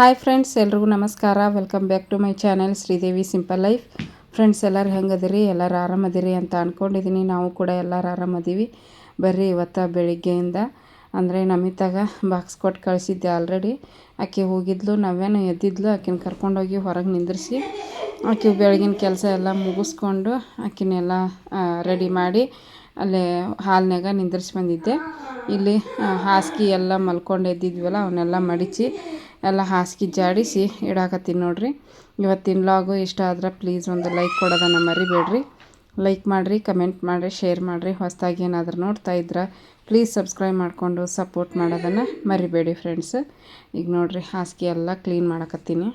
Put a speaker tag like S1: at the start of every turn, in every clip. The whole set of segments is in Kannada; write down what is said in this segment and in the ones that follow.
S1: ಹಾಯ್ ಫ್ರೆಂಡ್ಸ್, ಎಲ್ರಿಗೂ ನಮಸ್ಕಾರ. Welcome back to my channel Sridevi simple life. Friends, ಎಲ್ಲರೂ ಹೆಂಗದಿರಿ? ಎಲ್ಲರೂ ಆರಾಮದಿರಿ ಅಂತ ಅಂದ್ಕೊಂಡಿದ್ದೀನಿ. ನಾವು ಕೂಡ ಎಲ್ಲರೂ ಆರಾಮದೀವಿ. ಬರ್ರಿ, ಇವತ್ತು ಬೆಳಿಗ್ಗೆಯಿಂದ ಅಂದರೆ ನಮಿತಾಗ ಬಾಕ್ಸ್ ಕೊಟ್ಟು ಕಳಿಸಿದ್ದೆ ಆಲ್ರೆಡಿ. ಆಕೆ ಹೋಗಿದ್ಲು, ನವ್ಯಾನು ಎದ್ದಿದ್ಲು. ಆಕಿನ ಕರ್ಕೊಂಡೋಗಿ ಹೊರಗೆ ನಿಂದಿರಿಸಿ ಆಕೆ ಬೆಳಗಿನ ಕೆಲಸ ಎಲ್ಲ ಮುಗಿಸ್ಕೊಂಡು ಆಕಿನೆಲ್ಲ ರೆಡಿ ಮಾಡಿ ಅಲ್ಲೇ ಹಾಲ್ನಾಗ ನಿಂದಿರಿಸಿ ಬಂದಿದ್ದೆ. ಇಲ್ಲಿ ಹಾಸಿಗೆ ಎಲ್ಲ ಮಲ್ಕೊಂಡು ಎದ್ದಿದ್ವಲ್ಲ, ಅವನ್ನೆಲ್ಲ ಮಡಿಚಿ ಎಲ್ಲ ಹಾಸಿಗೆ ಜಾಡಿಸಿ ಇಡಾಕತ್ತೀನಿ ನೋಡ್ರಿ. ಇವತ್ತಿನ ವ್ಲಾಗು ಇಷ್ಟ ಆದ್ರೆ ಪ್ಲೀಸ್ ಒಂದು ಲೈಕ್ ಕೊಡೋದನ್ನು ಮರಿಬೇಡ್ರಿ. ಲೈಕ್ ಮಾಡಿರಿ, ಕಮೆಂಟ್ ಮಾಡಿರಿ, ಶೇರ್ ಮಾಡಿರಿ. ಹೊಸದಾಗಿ ಏನಾದರೂ ನೋಡ್ತಾ ಇದ್ರೆ ಪ್ಲೀಸ್ ಸಬ್ಸ್ಕ್ರೈಬ್ ಮಾಡಿಕೊಂಡು ಸಪೋರ್ಟ್ ಮಾಡೋದನ್ನು ಮರಿಬೇಡಿ ಫ್ರೆಂಡ್ಸ್. ಈಗ ನೋಡಿರಿ, ಹಾಸಿಗೆ ಎಲ್ಲ ಕ್ಲೀನ್ ಮಾಡಕತ್ತೀನಿ.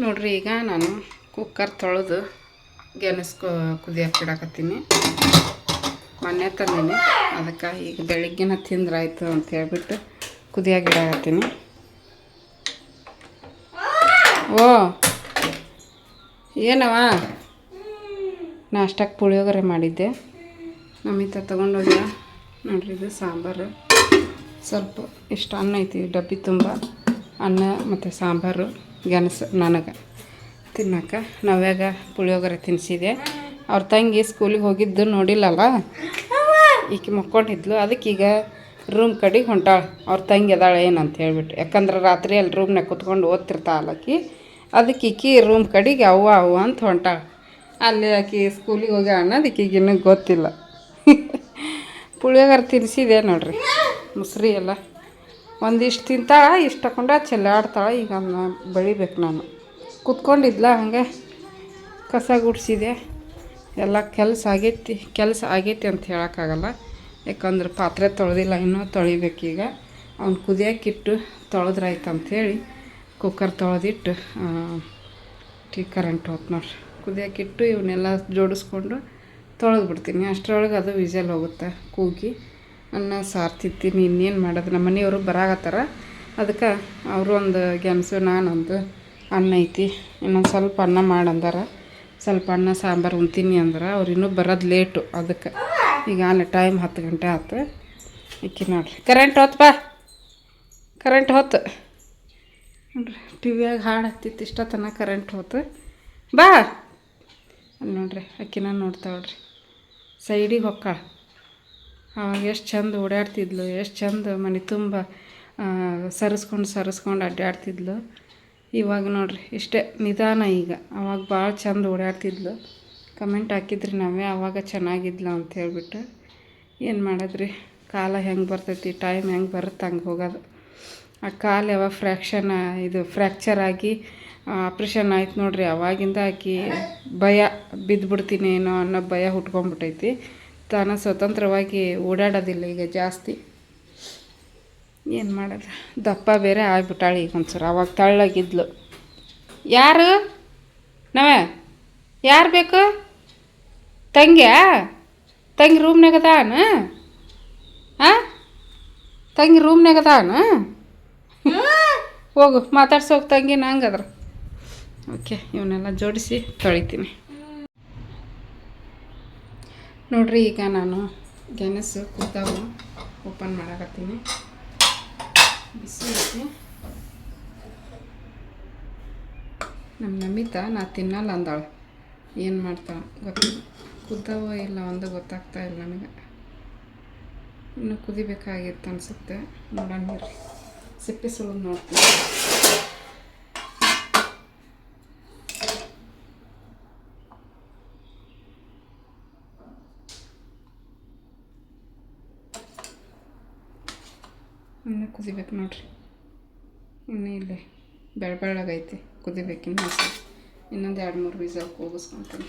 S1: ನೋಡ್ರಿ, ಈಗ ನಾನು ಕುಕ್ಕರ್ ತೊಳೆದು ಗೆಣಸ್ ಕುದಿಯಕ್ಕೆ ಇಡಾಕತ್ತೀನಿ. ಮೊನ್ನೆ ತಂದೀನಿ, ಅದಕ್ಕೆ ಈಗ ಬೆಳಗ್ಗೆನ ತಿಂದ್ರಾಯ್ತು ಅಂತ ಹೇಳ್ಬಿಟ್ಟು ಕುದಿಯಾಗಿ ಇಡಾಕತ್ತೀನಿ. ಓ ಏನವ, ನಾಷ್ಟಕ್ಕೆ ಪುಳಿಯೋಗರೆ ಮಾಡಿದ್ದೆ. ನಮಿತ ತೊಗೊಂಡೋಗ್ಯ. ನೋಡ್ರಿ, ಇದು ಸಾಂಬಾರು. ಸ್ವಲ್ಪ ಇಷ್ಟು ಅನ್ನ ಐತಿ, ಡಬ್ಬಿ ತುಂಬ ಅನ್ನ ಮತ್ತು ಸಾಂಬಾರು. ಗೆಣಸು ನನಗೆ ತಿನ್ನೋಕೆ. ನವ್ಯಾಗ ಪುಳಿಯೋಗರೆ ತಿನ್ನಿಸಿದೆ. ಅವ್ರ ತಂಗಿ ಸ್ಕೂಲಿಗೆ ಹೋಗಿದ್ದು ನೋಡಿಲ್ಲಲ್ಲ, ಈಕೆ ಮಕ್ಕೊಂಡಿದ್ಲು. ಅದಕ್ಕೀಗ ರೂಮ್ ಕಡೆಗೆ ಹೊಂಟಾಳೆ. ಅವ್ರ ತಂಗಿ ಅದಾಳೆ ಏನಂತ ಹೇಳ್ಬಿಟ್ಟು. ಯಾಕಂದ್ರೆ ರಾತ್ರಿ ಅಲ್ಲಿ ರೂಮ್ನಾಗ ಕುತ್ಕೊಂಡು ಓದ್ತಿರ್ತಾಳೆ ಆಕಿ. ಅದಕ್ಕೆ ಈಕಿ ರೂಮ್ ಕಡೆಗೆ ಅವ್ವ ಅಂತ ಹೊಂಟಾಳೆ. ಅಲ್ಲಿ ಆಕಿ ಸ್ಕೂಲಿಗೆ ಹೋಗಿ ಅನ್ನೋದು ಈಕಿಗೆ ಇನ್ನೂ ಗೊತ್ತಿಲ್ಲ. ಪುಳಿಯೋಗರೆ ತಿನ್ನಿಸಿದೆ ನೋಡ್ರಿ. ಮುಸ್ರಿ ಎಲ್ಲ ಒಂದಿಷ್ಟು ತಿಂತಾಳೆ, ಇಷ್ಟು ತಗೊಂಡು ಚೆಲ್ಲಾಡ್ತಾಳೆ. ಈಗ ಅದನ್ನ ಬಳಿಬೇಕು. ನಾನು ಕುತ್ಕೊಂಡಿದ್ಲ, ಹಂಗೆ ಕಸ ಗುಡಿಸಿದೆ. ಎಲ್ಲ ಕೆಲಸ ಆಗೈತಿ ಅಂತ ಹೇಳೋಕ್ಕಾಗಲ್ಲ. ಯಾಕಂದ್ರೆ ಪಾತ್ರೆ ತೊಳೆದಿಲ್ಲ, ಇನ್ನೂ ತೊಳಿಬೇಕೀಗ. ಅವ್ನು ಕುದಿಯೋಕ್ಕಿಟ್ಟು ತೊಳೆದ್ರಾಯ್ತು ಅಂಥೇಳಿ ಕುಕ್ಕರ್ ತೊಳೆದಿಟ್ಟು ಕರೆಂಟ್ ಹೋಯ್ತು ನೋಡ್ರಿ. ಕುದಿಯೋಕ್ಕಿಟ್ಟು ಇವನ್ನೆಲ್ಲ ಜೋಡಿಸ್ಕೊಂಡು ತೊಳೆದು ಬಿಡ್ತೀನಿ. ಅಷ್ಟರೊಳಗೆ ಅದು ವಿಸಲ್ ಹೋಗುತ್ತೆ ಕೂಗಿ. ಅನ್ನ ಸಾರು ತಿಂತೀನಿ. ಇನ್ನೇನು ಮಾಡೋದು, ನಮ್ಮ ಮನೆಯವರು ಬರಾಕತ್ತಾರ. ಅದಕ್ಕೆ ಅವರು ಒಂದು ಗೆಣಸು, ನಾನೊಂದು ಅನ್ನ ಐತಿ. ಇನ್ನೊಂದು ಸ್ವಲ್ಪ ಅನ್ನ ಮಾಡಂದಾರ. ಸ್ವಲ್ಪ ಅನ್ನ ಸಾಂಬಾರು ಉಣ್ತೀನಿ ಅಂದ್ರೆ ಅವ್ರು ಇನ್ನೂ ಬರೋದು ಲೇಟು. ಅದಕ್ಕೆ ಈಗ ಅಲ್ಲಿ ಟೈಮ್ 10 ಗಂಟೆ ಆಯ್ತು. ಇಕ್ಕಿ ನೋಡ್ರಿ, ಕರೆಂಟ್ ಹೋತ್ ಬಾ, ಕರೆಂಟ್ ಹೋತು ನೋಡ್ರಿ. ಟಿವಿಯಾಗ ಹಾಡು ಹತ್ತಿತ್ತು, ಇಷ್ಟೊತ್ತನ ಕರೆಂಟ್ ಹೋತು. ಬಾ ಅಲ್ಲಿ ನೋಡ್ರಿ, ಅಕ್ಕಿನ ನೋಡ್ತಾವ್ರಿ. ಸೈಡಿಗೆ ಹೊಕ್ಕಾಳ. ಅವಾಗ ಎಷ್ಟು ಚಂದ ಓಡಾಡ್ತಿದ್ಲು, ಎಷ್ಟು ಚಂದ ಮನೆ ತುಂಬ ಸರಿಸ್ಕೊಂಡು ಅಡ್ಡಾಡ್ತಿದ್ಲು. ಇವಾಗ ನೋಡ್ರಿ ಇಷ್ಟೇ ನಿಧಾನ. ಈಗ ಅವಾಗ ಭಾಳ ಚಂದ ಓಡಾಡ್ತಿದ್ಲು. ಕಮೆಂಟ್ ಹಾಕಿದ್ರಿ ನಾವೇ ಆವಾಗ ಚೆನ್ನಾಗಿದ್ಲು ಅಂತ ಹೇಳ್ಬಿಟ್ಟು. ಏನು ಮಾಡೋದ್ರಿ, ಕಾಲ ಹೆಂಗೆ ಬರ್ತೈತಿ, ಟೈಮ್ ಹೆಂಗೆ ಬರುತ್ತೆ ಹಂಗೆ ಹೋಗೋದು. ಆ ಕಾಲು ಯಾವಾಗ ಫ್ರ್ಯಾಕ್ಚರ್ ಆಗಿ ಆಪ್ರೇಷನ್ ಆಯ್ತು ನೋಡ್ರಿ. ಅವಾಗಿಂದ ಆಕಿ ಭಯ, ಬಿದ್ದುಬಿಡ್ತೀನಿ ಏನೋ ಅನ್ನೋ ಭಯ ಹುಟ್ಕೊಂಡ್ಬಿಟ್ಟೈತಿ. ತಾನು ಸ್ವತಂತ್ರವಾಗಿ ಓಡಾಡೋದಿಲ್ಲ ಈಗ ಜಾಸ್ತಿ. ಏನು ಮಾಡೋದು, ದಪ್ಪ ಬೇರೆ ಆಗ್ಬಿಟ್ಟಾಳೆ ಈಗ ಒಂಚೂರು. ಅವಾಗ ತಳ್ಳಗಿದ್ಲು. ಯಾರು ನಾವೇ ಯಾರು ಬೇಕು? ತಂಗ್ಯಾ? ತಂಗಿ ರೂಮ್ನಾಗದಾನ? ಹಾಂ, ತಂಗಿ ರೂಮ್ನಾಗದಾನ? ಹೋಗು ಮಾತಾಡ್ಸೋಗಿ ತಂಗಿನ. ಹಂಗದ್ರ ಓಕೆ. ಇವನ್ನೆಲ್ಲ ಜೋಡಿಸಿ ತೊಳಿತೀನಿ ನೋಡ್ರಿ. ಈಗ ನಾನು ಗೆಣಸು ಕುದ್ದಾವು ಓಪನ್ ಮಾಡಕತ್ತೀನಿ. ಬಿಸಿ ಐತಿ. ನಮ್ಮ ನಮಿತಾ ನಾ ತಿನ್ನಲ್ಲ ಅಂದಾಳು. ಏನು ಮಾಡ್ತಾಳೆ ಗೊತ್ತಿಲ್ಲ. ಕುದ್ದಾವ ಇಲ್ಲ ಒಂದು ಗೊತ್ತಾಗ್ತಾ ಇಲ್ಲ ನನಗೆ. ಇನ್ನೂ ಕುದಿಬೇಕಾಗಿತ್ತು ಅನಿಸುತ್ತೆ. ನೋಡೋಣ ರೀ. ಸಿಪ್ಪೆ ಸುಳಿದು ನೋಡ್ತೀನಿ. ಇನ್ನೂ ಕುದಿಬೇಕು ನೋಡ್ರಿ. ಇನ್ನೂ ಇಲ್ಲೇ ಬೆಳಬೆಳಗೈತಿ. ಕುದಿಬೇಕು ಇನ್ನೊಂದು 2-3 ವಿಸಲ್ ಕೂಗಿಸ್ಕೊತೀನಿ.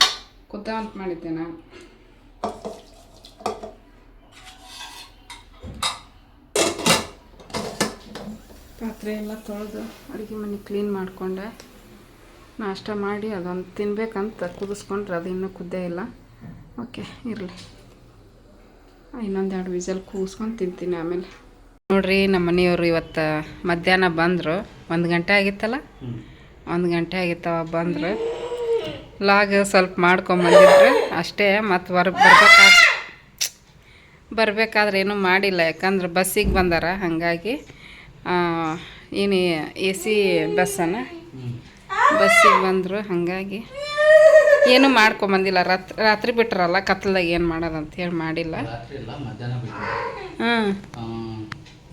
S1: ಕುದ್ದ ಅಂತ ಮಾಡಿದ್ದೆ ನಾನು. ಪಾತ್ರೆ ಎಲ್ಲ ತೊಳೆದು ಅಡುಗೆ ಮನೆ ಕ್ಲೀನ್ ಮಾಡಿಕೊಂಡೆ. ನಾಷ್ಟ ಮಾಡಿ ಅದೊಂದು ತಿನ್ಬೇಕಂತ ಕುದಿಸ್ಕೊಂಡ್ರೆ ಅದು ಇನ್ನೂ ಕುದ್ದೇ ಇಲ್ಲ. ಓಕೆ ಇರಲಿ, ಇನ್ನೊಂದು 2 ವಿಸಲ್ ಕೂಗಿಸ್ಕೊಂಡು ತಿಂತೀನಿ ಆಮೇಲೆ. ನೋಡ್ರಿ, ನಮ್ಮ ಮನೆಯವರು ಇವತ್ತು ಮಧ್ಯಾಹ್ನ ಬಂದರು. 1 ಗಂಟೆ ಆಗಿತ್ತಲ್ಲ, 1 ಗಂಟೆ ಆಗಿತ್ತವ ಬಂದರು. ಲಾಗ್ ಸ್ವಲ್ಪ ಮಾಡ್ಕೊಂಬಂದಿದ್ರು ಅಷ್ಟೇ. ಮತ್ತು ಬರಬೇಕಾದ್ರೆ ಏನೂ ಮಾಡಿಲ್ಲ, ಯಾಕಂದ್ರೆ ಬಸ್ಸಿಗೆ ಬಂದಾರ. ಹಾಗಾಗಿ ಏನು AC ಬಸ್ಸನ್ನು ಬಸ್ಸಿಗೆ ಬಂದರು. ಹಾಗಾಗಿ ಏನೂ ಮಾಡ್ಕೊಂಬಂದಿಲ್ಲ. ರಾತ್ರಿ ಬಿಟ್ರಲ್ಲ, ಕತ್ಲದಾಗ ಏನು ಮಾಡೋದಂತ ಹೇಳಿ ಮಾಡಿಲ್ಲ. ಹಾಂ,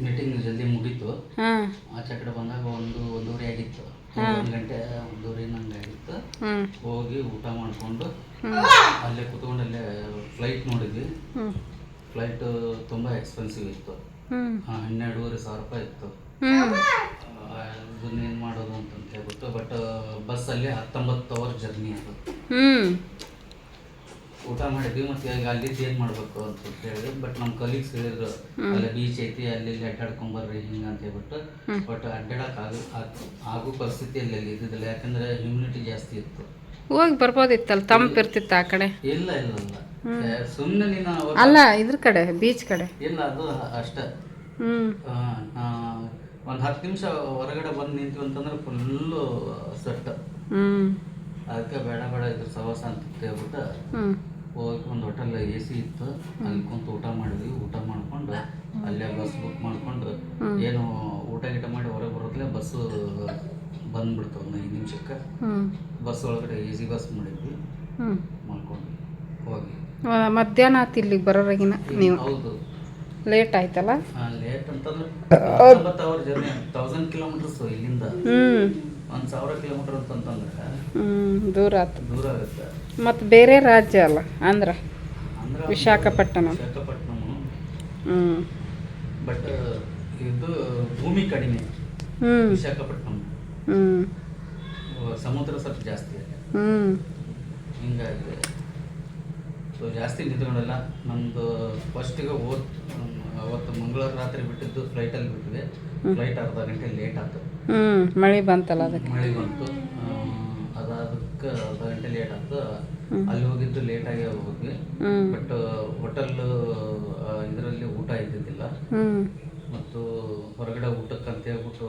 S2: ಮೀಟಿಂಗ್ ಜಲ್ದಿ ಮುಗೀತು.
S1: ಹಾಂ,
S2: ಆಚೆ ಕಡೆ ಬಂದಾಗ 1-1:30 ಆಗಿತ್ತು. 1 ಗಂಟೆ 1:30 ನಂಗೆ ಆಗಿತ್ತು. ಹೋಗಿ ಊಟ ಮಾಡಿಕೊಂಡು ಅಲ್ಲೇ ಕೂತ್ಕೊಂಡು ಅಲ್ಲೇ ಫ್ಲೈಟ್ ನೋಡಿದ್ವಿ. ಫ್ಲೈಟ್ ತುಂಬ ಎಕ್ಸ್ಪೆನ್ಸಿವ್ ಇತ್ತು. 12,500 ರೂಪಾಯಿ ಇತ್ತು. ಅದನ್ನೇನು ಮಾಡೋದು ಅಂತ ಹೇಳ್ಬಿಟ್ಟು, ಬಟ್ ಬಸ್ಸಲ್ಲಿ 19 ಅವರ್ ಜರ್ನಿ ಅದು. ಊಟ ಮಾಡಿದ್ವಿ. ಮತ್ತು ಈಗ ಅಲ್ಲಿದ್ದು ಏನು ಮಾಡಬೇಕು ಅಂತ ಹೇಳಿದ್ರು. ಬಟ್ ನಮ್ಮ ಕಲೀಗ್ಸ್ ಹೇಳಿದ್ರು, ಅಲ್ಲೇ ಬೀಚ್ ಐತಿ, ಅಲ್ಲಿ ಅಡ್ಡಾಡ್ಕೊಂಬರ್ರಿ ಹಿಂಗೆ ಅಂತ ಹೇಳ್ಬಿಟ್ಟು. ಬಟ್ ಅಡ್ಡಾಡಕ್ಕೆ ಆಗೋ ಪರಿಸ್ಥಿತಿಯಲ್ಲಿ ಅಲ್ಲಿ ಇದ್ದಿದ್ದಿಲ್ಲ, ಯಾಕಂದರೆ ಹ್ಯೂಮಿಡಿಟಿ ಜಾಸ್ತಿ ಇತ್ತು.
S1: ಹೋಗಿ ಬರ್ಬೋದಿತ್ತಲ್ಲ, ತಂಪಿರ್ತಿತ್ತು ಆ ಕಡೆ.
S2: ಇಲ್ಲ ಇಲ್ಲ ಇಲ್ಲ, ಸುಮ್ಮನೆ ನೀನು
S1: ಅಲ್ಲ ಇದ್ರ ಕಡೆ ಬೀಚ್ ಕಡೆ
S2: ಇಲ್ಲ, ಅದು ಅಷ್ಟೇ. ಒಂದು 10 ನಿಮಿಷ ಹೊರಗಡೆ ಬಂದು ನಿಂತೀವಿ ಅಂತಂದ್ರೆ ಫುಲ್ಲು ಸೆಟ್. ಅದಕ್ಕೆ ಬೇಡ ಇದ್ರ ಸವಾಸ ಅಂತ ಹೇಳ್ಬಿಟ್ಟು ಹೋಗಿ ಒಂದು ಹೋಟೆಲ್ AC ಇತ್ತು, ಅಲ್ಲಿ ಕುಂತು ಊಟ ಮಾಡಿದ್ವಿ. ಊಟ ಮಾಡ್ಕೊಂಡು ಅಲ್ಲೇ ಬಸ್ ಬುಕ್ ಮಾಡ್ಕೊಂಡು ಏನು ಊಟ ಗೀಟ ಮಾಡಿ ಹೊರಗೆ ಬರೋದ್ಲೇ ಬಸ್ಸು ಬಂದ್ಬಿಡ್ತು. 5 ನಿಮಿಷಕ್ಕೆ ಬಸ್ ಒಳಗಡೆ AC ಬಸ್ ಮಾಡಿದ್ವಿ, ಮಾಡ್ಕೊಂಡು ಹೋಗಿ.
S1: ಮಧ್ಯಾಹ್ನ ಆಯ್ತು ಇಲ್ಲಿಗೆ ಬರೋರಾಗಿನ ನೀವು?
S2: ಹೌದು,
S1: ಲೇಟ್ ಆಯ್ತಲ್ಲ.
S2: ಲೇಟ್ ಅಂತಂದ್ರೆ 19 ಅವರ್ ಜರ್ನಿ, 1000 ಕಿಲೋಮೀಟರ್ಸ್ ಇಲ್ಲಿಂದ. 1,000 ಕಿಲೋಮೀಟರ್ ಅಂತಂದ್ರೆ
S1: ದೂರ ಆಯ್ತು,
S2: ದೂರ ಆಗುತ್ತೆ.
S1: ಮತ್ತು ಬೇರೆ ರಾಜ್ಯ ಅಲ್ಲ, ಆಂಧ್ರ, ವಿಶಾಖಪಟ್ಟಣಂ.
S2: ಬಟ್ ಇದು ಭೂಮಿ ಕಡಿಮೆ ವಿಶಾಖಪಟ್ಟಣಂ. ಸಮುದ್ರ ಸ್ವಲ್ಪ ಜಾಸ್ತಿ ಇದೆ. ಹಿಂಗಾಗಿ ಸೊ ಜಾಸ್ತಿ ನಿಂತ್ಕೊಂಡಿಲ್ಲ. ನಮ್ಮದು ಫಸ್ಟಿಗೆ ಅವತ್ತು ಮಂಗಳವಾರ ರಾತ್ರಿ ಬಿಟ್ಟಿದ್ದು ಫ್ಲೈಟಲ್ಲಿ ಬಿಟ್ಟಿದೆ. ಫ್ಲೈಟ್ ಅರ್ಧ ಗಂಟೆ ಲೇಟ್ ಆಯ್ತು.
S1: ಮಳೆ ಬಂತಲ್ಲ, ಅದಕ್ಕೆ
S2: ಮಳೆ ಬಂತು. ಅದಕ್ಕೆ ಅರ್ಧ ಗಂಟೆ ಲೇಟ್ ಆಯ್ತು. ಅಲ್ಲಿ ಹೋಗಿದ್ದು ಲೇಟಾಗಿ ಹೋದ್ವಿ. ಬಟ್ ಹೋಟೆಲ್ ಇದರಲ್ಲಿ ಊಟ ಇದ್ದಿದ್ದಿಲ್ಲ. ಮತ್ತು ಹೊರಗಡೆ ಊಟಕ್ಕೆ ಅಂತ ಹೇಳ್ಬಿಟ್ಟು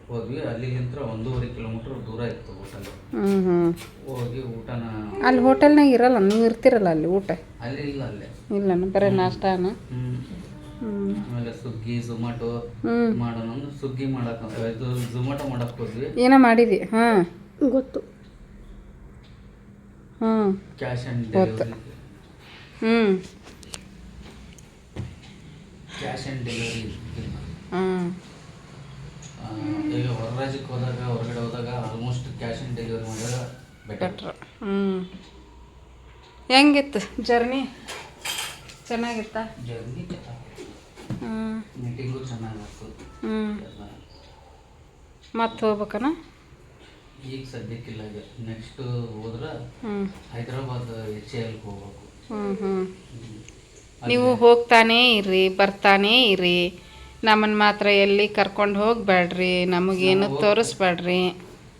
S2: ಹೋದ್ವಿ. ಅಲ್ಲಿಗಿಂತ 1.5 ಕಿಲೋಮೀಟರ್ ದೂರ ಇತ್ತು ಹೋಟೆಲ್. ಹೋಗಿ ಊಟನ
S1: ಅಲ್ಲಿ ಹೋಟೆಲ್ನಾಗ ಇರಲ್ಲ, ನೀವು ಇರ್ತಿರಲ್ಲ ಅಲ್ಲಿ ಊಟ?
S2: ಅಲ್ಲಿ ಇಲ್ಲ, ಅಲ್ಲೇ
S1: ಇಲ್ಲ, ಬರೀ ನಾಷ್ಟಾನ.
S2: ಆಮೇಲೆ ಸ್ವಿಗ್ಗಿ ಝೊಮ್ಯಾಟೊ ಮಾಡೋಣ, ಸ್ವಿಗ್ಗಿ ಮಾಡಕ್ ಇದು ಝೊಮ್ಯಾಟೊ ಮಾಡಕ್ ಹೋದ್ವಿ.
S1: ಏನೋ ಮಾಡಿದಿ? ಹಾಂ, ಗೊತ್ತು.
S2: Cash on delivery. Cash on delivery ಈಗ ಹೊರ ರಾಜ್ಯಕ್ಕೆ ಹೋದಾಗ, ಹೊರಗಡೆ ಹೋದಾಗ ಆಲ್ಮೋಸ್ಟ್ ಕ್ಯಾಶ್ ಆನ್ ಡೆಲಿವರಿ ಮಾಡಿದಾಗ ಬೆಟರ್.
S1: ಹೆಂಗಿತ್ತು ಜರ್ನಿ? ಚೆನ್ನಾಗಿತ್ತಾ?
S2: ಜರ್ನಿ ಮೀಟಿಂಗು ಚೆನ್ನಾಗಿತ್ತು.
S1: ಮತ್ತೆ ಹೋಗ್ಬೇಕನ?
S2: ಈಗ ಸದ್ಯಕ್ಕಿಲ್ಲ. ಈಗ ನೆಕ್ಸ್ಟ್ ಹೋದ್ರೆ ಹೈದರಾಬಾದ್ HAL ಹೋಗ್ಬೇಕು.
S1: ನೀವು ಹೋಗ್ತಾನೇ ಇರ್ರಿ, ಬರ್ತಾನೇ ಇರ್ರಿ, ನಮ್ಮನ್ನು ಮಾತ್ರ ಎಲ್ಲಿ ಕರ್ಕೊಂಡು ಹೋಗ್ಬೇಡ್ರಿ, ನಮಗೇನು ತೋರಿಸ್ಬೇಡ್ರಿ.